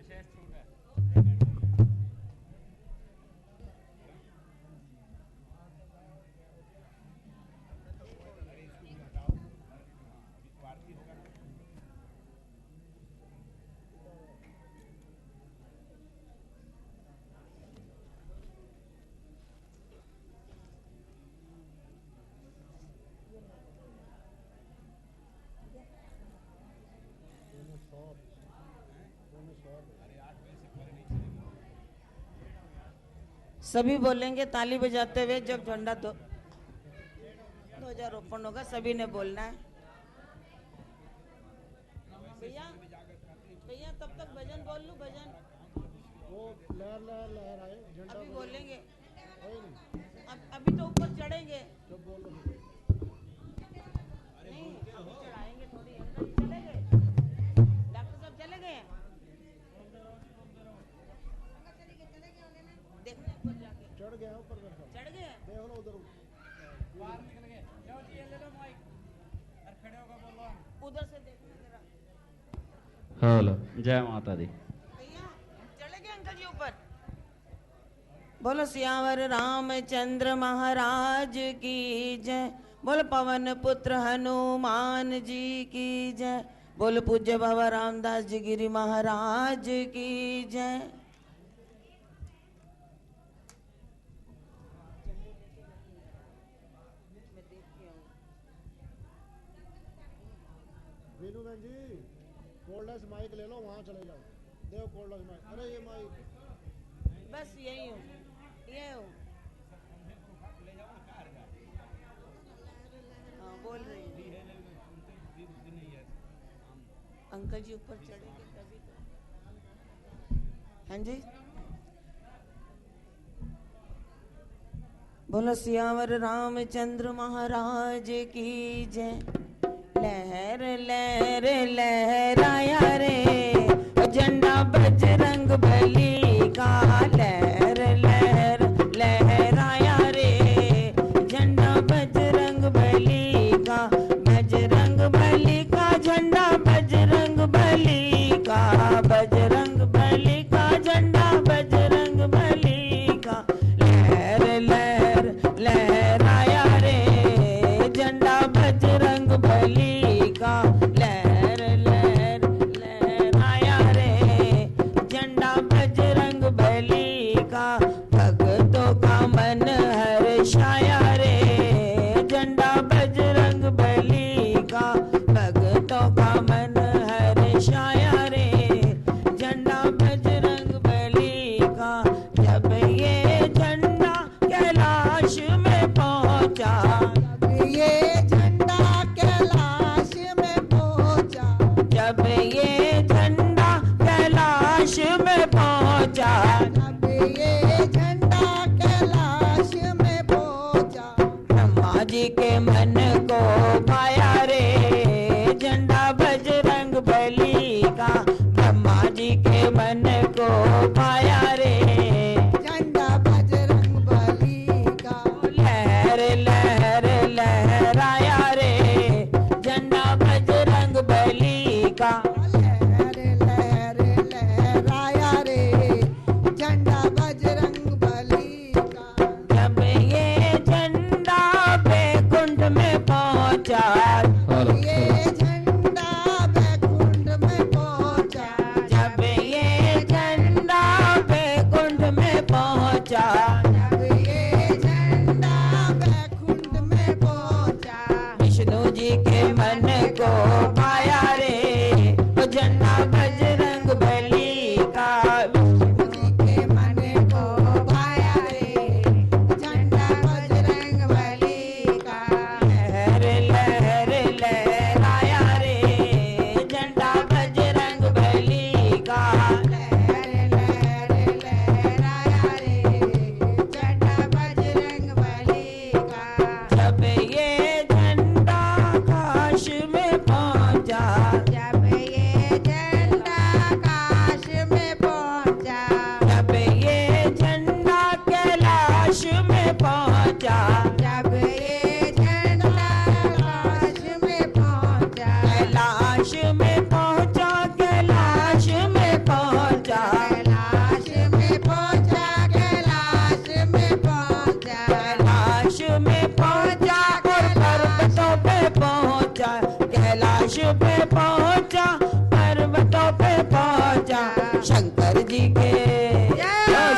सभी बोलेंगे ताली बजाते हुए जब झंडा 2000 होगा, सभी ने बोलना है। भैया भैया तब तक भजन बोल लूं। भजन वो लहर आए झंडा अभी बोलेंगे। अभी तो ऊपर चढ़ेंगे। नहीं चढ़ाएंगे थोड़ी। अंकल चले गए, डॉक्टर साहब चले गए। देखने ऊपर जाके चढ़ गया ऊपर, चढ़ गए। देखो ना उधर बाहर निकल गए। जाओ जी, ये ले लो माइक और खड़े होकर बोलो। उधर से देखना जरा। हेलो, जय माता दी। भैया चले गए अंकल जी ऊपर। बोलो सियावर रामचंद्र महाराज की जय। बोलो पवन पुत्र हनुमान जी की जय। बोलो पूज्य बाबा रामदास जी गिरी महाराज की जय। वीनू बहन जी कोल्डलेस माइक ले लो, वहाँ चले जाओ। देखो कोल्डलेस माइक, अरे ये माइक बस यही हूँ, ये हूँ। हाँ बोल रही हूँ। अंकल जी ऊपर चढ़ेंगे तभी तो। हाँ जी बोलो सियावर रामचंद्र महाराज की जय। लहर लहर लहराया रे झंडा बजरंग बली का। लहर लहर लहराया रे झंडा बजरंग बली का। बजरंग बली का झंडा बजरंग बली का। बजरंग बली का झंडा बजरंग बली का। लहर लहर लहराया रे झंडा बजरंग बली का। लहर लहर को पाया रे, झंडा बजरंग बली का। लहर लहर लहराया रे, झंडा बजरंग बली का। लहर लहर लहराया रे, झंडा बजरंग बली का। जब ये झंडा बैकुंठ में पहुंचा, ये झंडा बैकुंठ में पहुंचा। जब ये झंडा बैकुंठ में पहुंचा, जब ये झंडा बैकुंठ में पहुंचा। विष्णु जी के मन को पाया रे, वो झंडा बजरंग बली का। विष्णु जी के मन को पाया रे, झंडा बजरंग बली का। लहर लहर लहराया रे, झंडा बजरंग बली का। लहर लहर लहराया रे, झंडा बजरंग बली का। जब ये झंडा काश में पहुंचा, जब ये झंडा काश में पहुंचा। जब ये झंडा कैलाश में पहुंचा, जब ये झंडा काश में पहुंचा। कैलाश में पहुंचा, कैलाश में पहुंचा। कैलाश में पहुंचा, कैलाश में पहुंचा। कैलाश में पहुंचा और पर्वतों पे पहुंचा, कैलाश पे पहुंचा, पर्वतों पे पहुंचा। शंकर जी के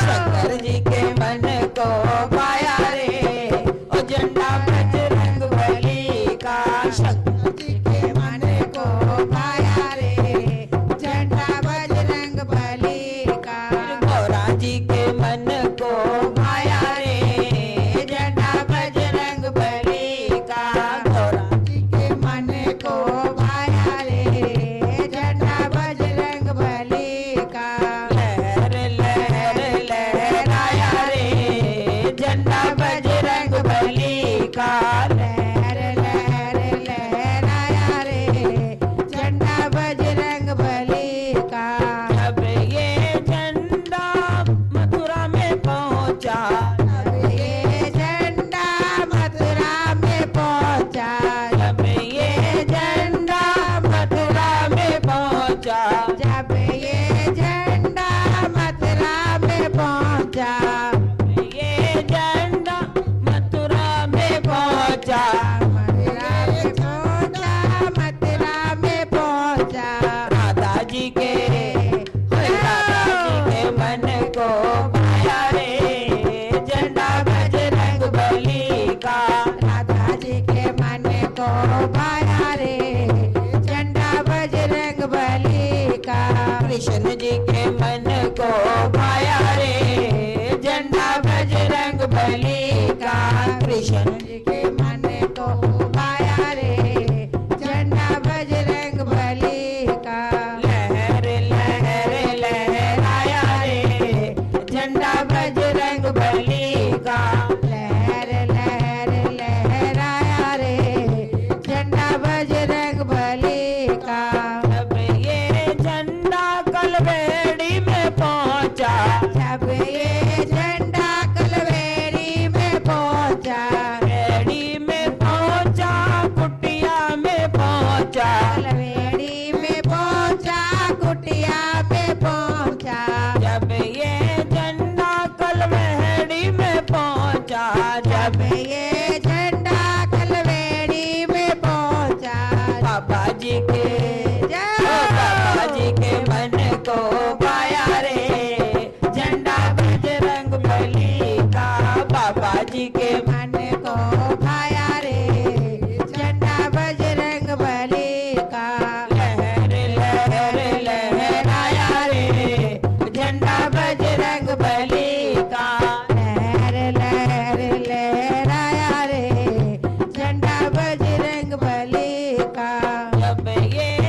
शंकर जी के मन को पाया रे, और झंडा बजरंग बली का। शंकर जी के मन को पाया रे, झंडा बजरंग बली का। गौरा जी के मन को पाया रे, झंडा बजरंग बली का। गौरा जी के मन को पाया रे, झंडा बजरंग बली का। लहर लहर लहराया रे, झंडा बजरंग बली का। लहर लहर लहराया रे, झंडा बजरंग बली का। जब ये झंडा मथुरा में पहुंचा, अब ये झंडा मथुरा में पहुंचा। जब ये झंडा मथुरा में पहुंचा, जब ये झंडा मथुरा में पहुंचा। ये झंडा मथुरा में पहुंचा। मथुरा में पहुंचा, मथुरा में पहुंचा। राधा जी के मन को पाया रे, झंडा बजरंग बली का। राधा जी के मन को पाया रे, झंडा बजरंग बली का। कृष्ण जी के मन को पाया रे, झंडा बजरंग बली का। कृष्ण जी के मन को पाया रे, झंडा बजरंग बली का। लहर लहर लहराया रे, झंडा बजरंग बली का। लहर लहर लहराया रे, झंडा बजरंग बली का। जब ये झंडा कलवेड़ी में पहुंचा, जब ये झंडा कलवेरी में पहुंचा। बेड़ी में पहुंचा, कुटिया में पहुंचा। कलवेरी में पहुंचा, कुटिया में पहुंचा। जब ये झंडा कलवेड़ी में पहुंचा, जब ये झंडा कलवेरी में पहुंचा। बाबा जी के बाबा जी के मन को पाया रे, झंडा बजरंग बली का। बाबा जी के मन को पाया रे, झंडा बजरंग बली का। लहर लहर लहराया रे, झंडा बजरंग बली का। लहर लहर लहराया रे, झंडा बजरंग बली का। जब ये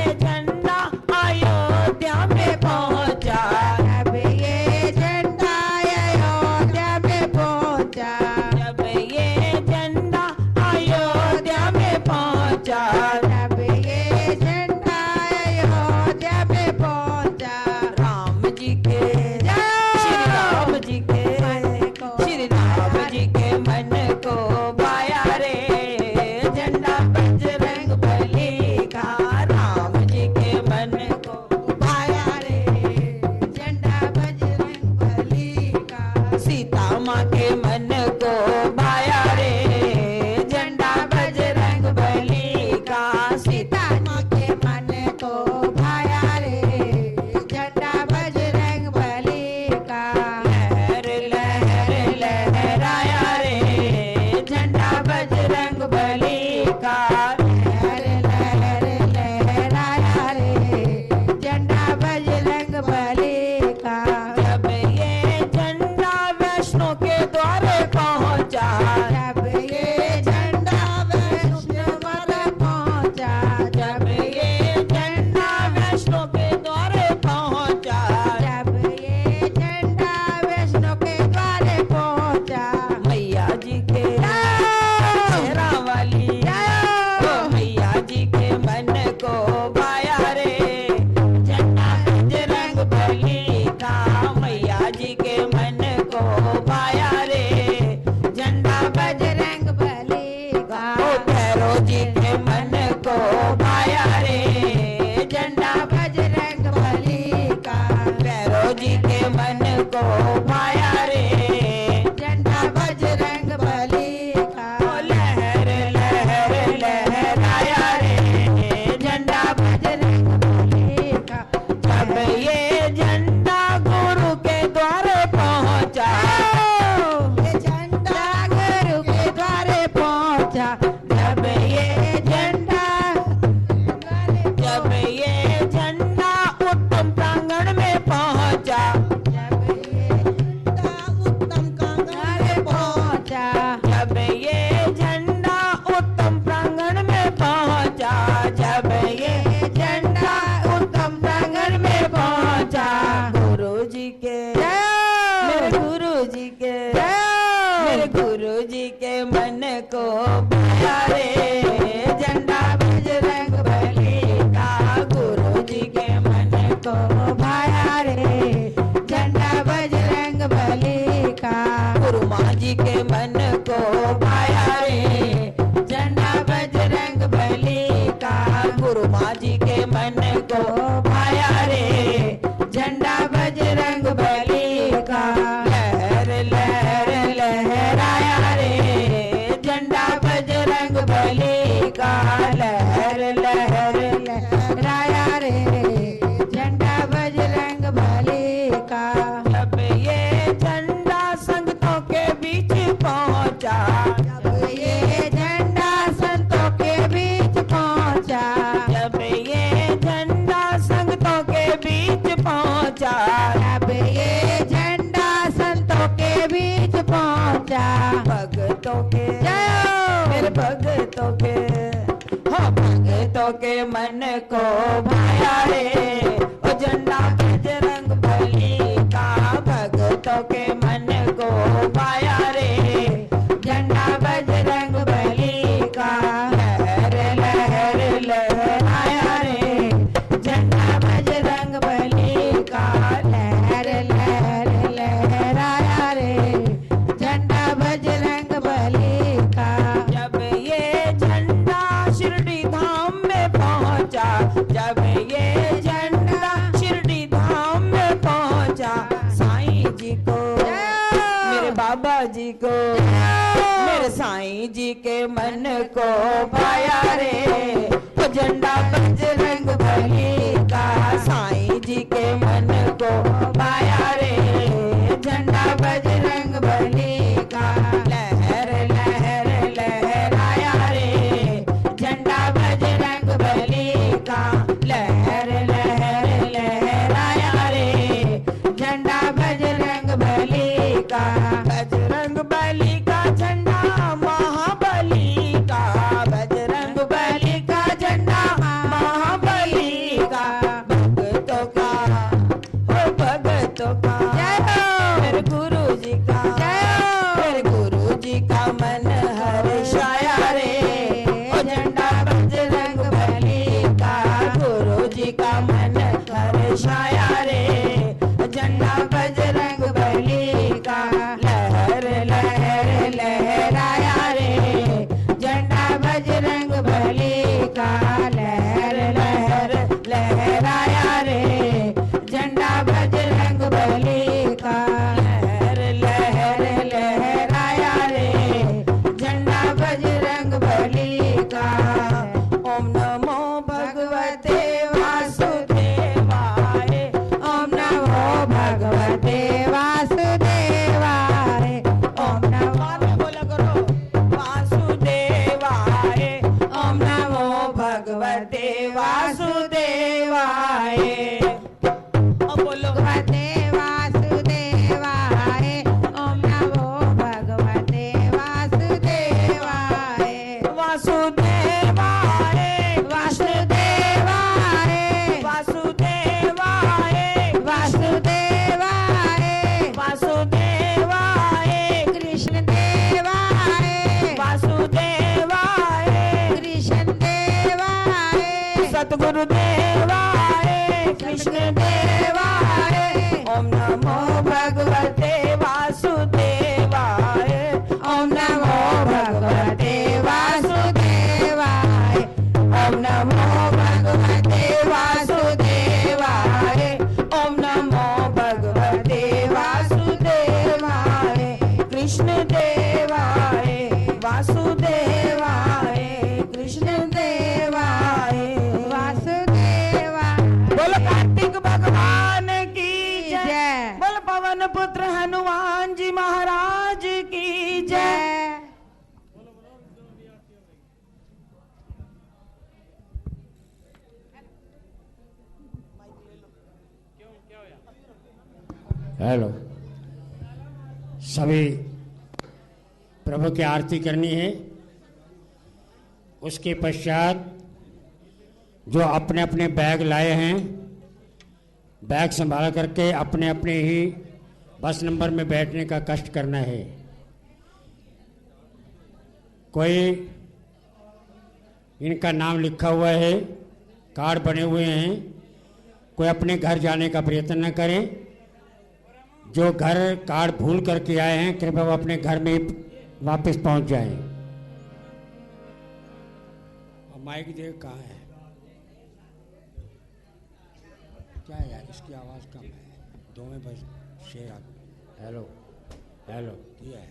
मन को भाया रे झंडा बजरंग बली का लहर लहर लहराया रे झंडा बजरंग बली का लहर लहर लहराया रे झंडा बजरंग बली का जब ये झंडा संगतों के बीच पहुंचा जब ये झंडा संतों के बीच पहुंचा जब ये झंडा संगतों के बीच पहुंचा जब ये झंडा संतों के बीच पहुंचा भगतों के मेरे भगतों के हो भगतों के मन को भाया रे ओ झंडा बजरंग बली का भगतों के मन को भाया रे झंडा बजरंग बली का लहर लहर लहराया रे झंडा बजरंग बली का लहर लहर लहराया रे झंडा बजरंग बली का जब ये झंडा शिरडी धाम में पहुंचा जब ये झंडा शिरडी धाम में पहुंचा साईं जी को मेरे बाबा जी को मेरे साईं जी के मन को भाया रे वो झंडा बजरंग बली का साईं जी के मन को भाया रे झंडा बजरंग बली का लहर लहर लहराया रे झंडा बजरंग बली का लहर लहर लहराया रे झंडा बजरंग बली का बजरंग बली का झंडा महाबली का बजरंग बली का झंडा महाबली का भक्तों का ओ भक्तों का मेरे गुरु जी का मेरे गुरु जी का मन हर्षाया रे ओ झंडा बजरंग बली का गुरु जी का मन हर्षाया रे झंडा बजरंग बली का लहर लहर लहराया रे झंडा बजरंग बली का लहर लहर लहराया रे झंडा बजरंग बली का लहर लहर लहराया रे झंडा बजरंग बली का ओम नमो भगवते वासुदेवाय ओम नमो भगवते वासुदेवाय ओम नमो बोला करो वासुदेवाय ओम नमो भगवते वासुदेवाय बोलो भगवते वासुदेवाय ओम नमो भगवते वासुदेवाय वासुदेवाय वासुदेवाय वासुदेवाय वासुदेवाय वासुदेवाय कृष्ण देवाय वासुदेवाय कृष्ण देवाय सतगुरु देवाय कृष्ण देवाय ओम नमो भगवते वासुदेवाय ओम नमो भगवते वासुदेवाय ओम नमो भगवते वासुदेवाय ओम नमो भगवते वासुदेवाय कृष्ण देवाय वासुदेवाय कृष्ण देवाय वासुदेवाय बोलो कार्तिक भगवान की जय बोल पवन पुत्र हनुमान जी महाराज की जय हेलो सभी प्रभु की आरती करनी है। उसके पश्चात जो अपने अपने बैग लाए हैं बैग संभाल करके अपने अपने ही बस नंबर में बैठने का कष्ट करना है। कोई इनका नाम लिखा हुआ है, कार्ड बने हुए हैं, कोई अपने घर जाने का प्रयत्न न करें। जो घर कार्ड भूल करके आए हैं कृपया वो अपने घर में वापस पहुंच जाएं। माइक देख कहाँ है? क्या है यार, इसकी आवाज़ कम है, दो में बस शेर आ। हेलो हेलो क्या है?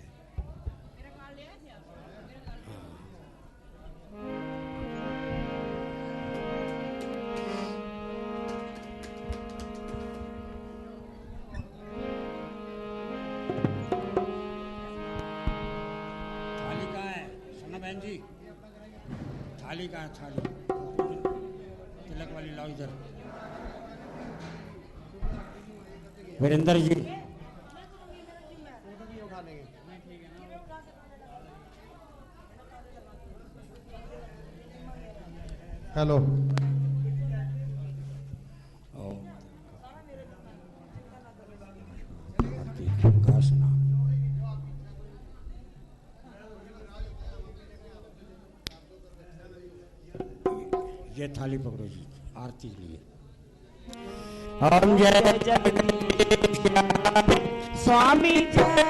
थाली कहाँ है सना बहन जी? थाली कहाँ है? थाली तिलक वाली लाओ इधर। वीरेंद्र जी हेलो। ये थाली पकड़ो जी आरती के लिए। ओम जय जगदीश स्वामी जय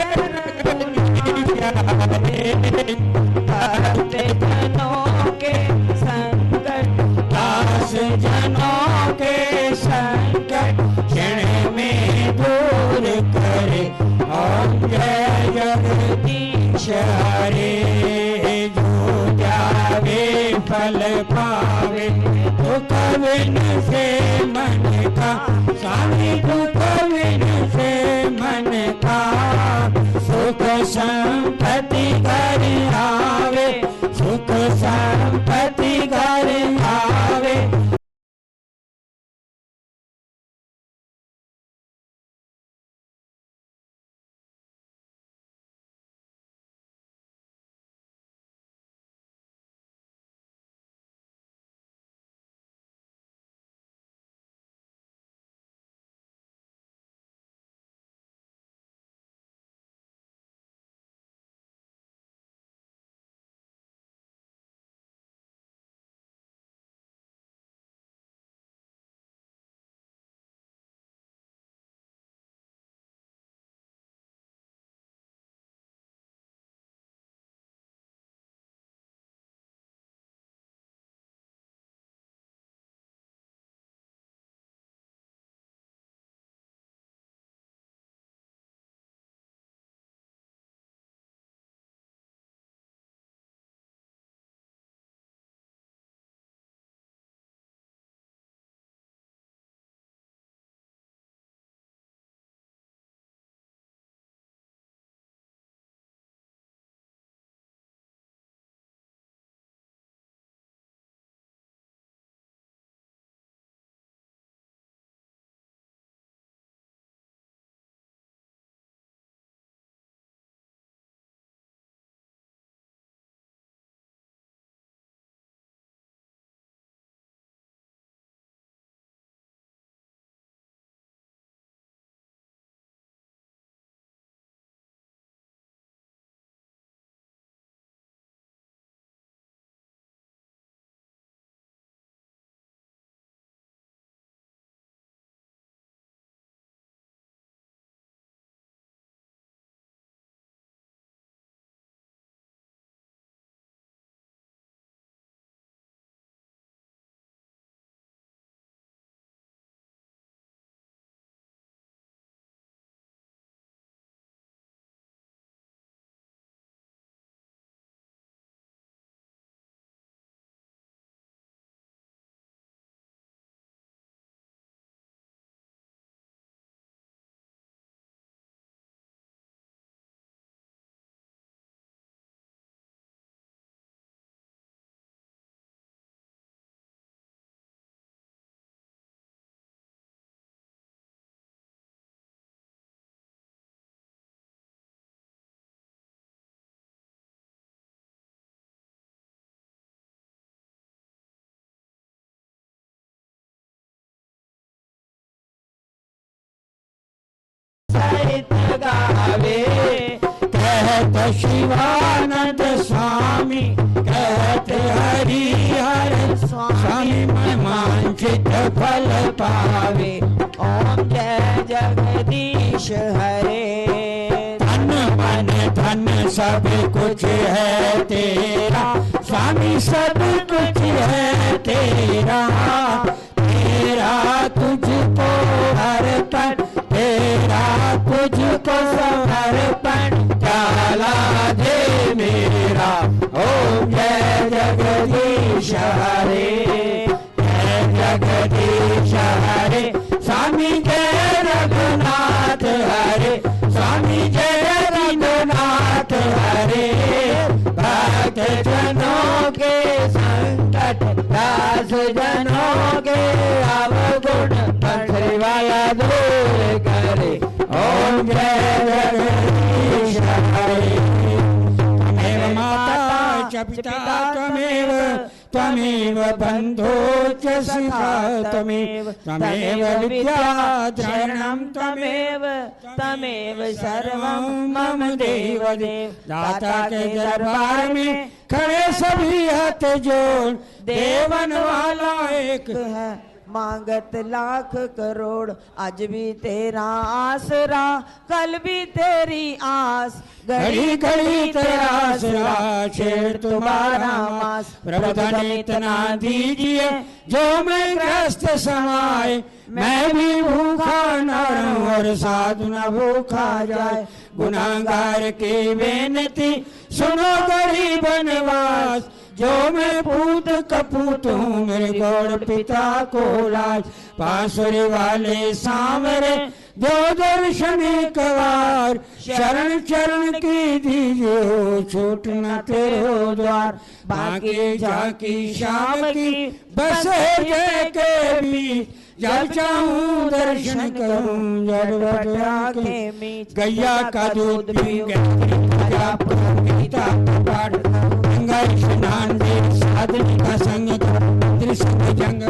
भक्त जनों के संकट दास जनों के संकट क्षण में दूर करे। ओम जय जगदीश हरे जो जावे फल पावे दुख विन से मन का स्वामी दुख विन से मन का सुख संपत्ति घर आवे सुख संपत्ति घर आवे। सहित गावे कहत शिवानंद स्वामी कहत हरिहर स्वामी मन वांछित फल पावे। ओम जय जगदीश हरे धन मन धन सब कुछ है तेरा स्वामी सब कुछ है तेरा तेरा तुझको को समर्पण प्याला दे मेरा। ओम जय जगदीश हरे, जय जगदीश हरे, स्वामी जय रघुनाथ हरे, स्वामी जय रघुनाथ हरे। भक्त जनों के संकट, दास जनों के अवगुण, पंथरी वाला दूर करे। ओम जय जगदीश हरे। त्वमेव माता च पिता त्वमेव, त्वमेव बन्धो च सखा त्वमेव, त्वमेव विद्या द्रविणं त्वमेव, तमेव सर्वं मम देव देव। दाता के दरबार में खड़े सभी हाथ जोड़, देवन वाला एक है मांगत लाख करोड़। आज भी तेरा आसरा, कल भी तेरी आस, घड़ी घड़ी तेरा आसरा, शेर तुम्हारा मास। प्रभु धन इतना दीजिए जो मैं ग्रस्त समाए, मैं भी भूखा न रहूं और साधु न भूखा जाए। गुनाहगार की बेनती सुनो गरीब निवास, जो मैं पूत कपूत हूँ मेरे गौड़ पिता को लाज। बांसुरी वाले सांवरे दो दर्शन कवार, शरण चरण की दीजिए छूट न तेरो द्वार। बाकी झांकी शाम की बस है जय के बीच, जब चाहूं दर्शन करूं जड़ के मीच। गैया का दूध पीऊं, गीता पाठ, गंगा स्नान दे, साधन का संग, दृश्य जंग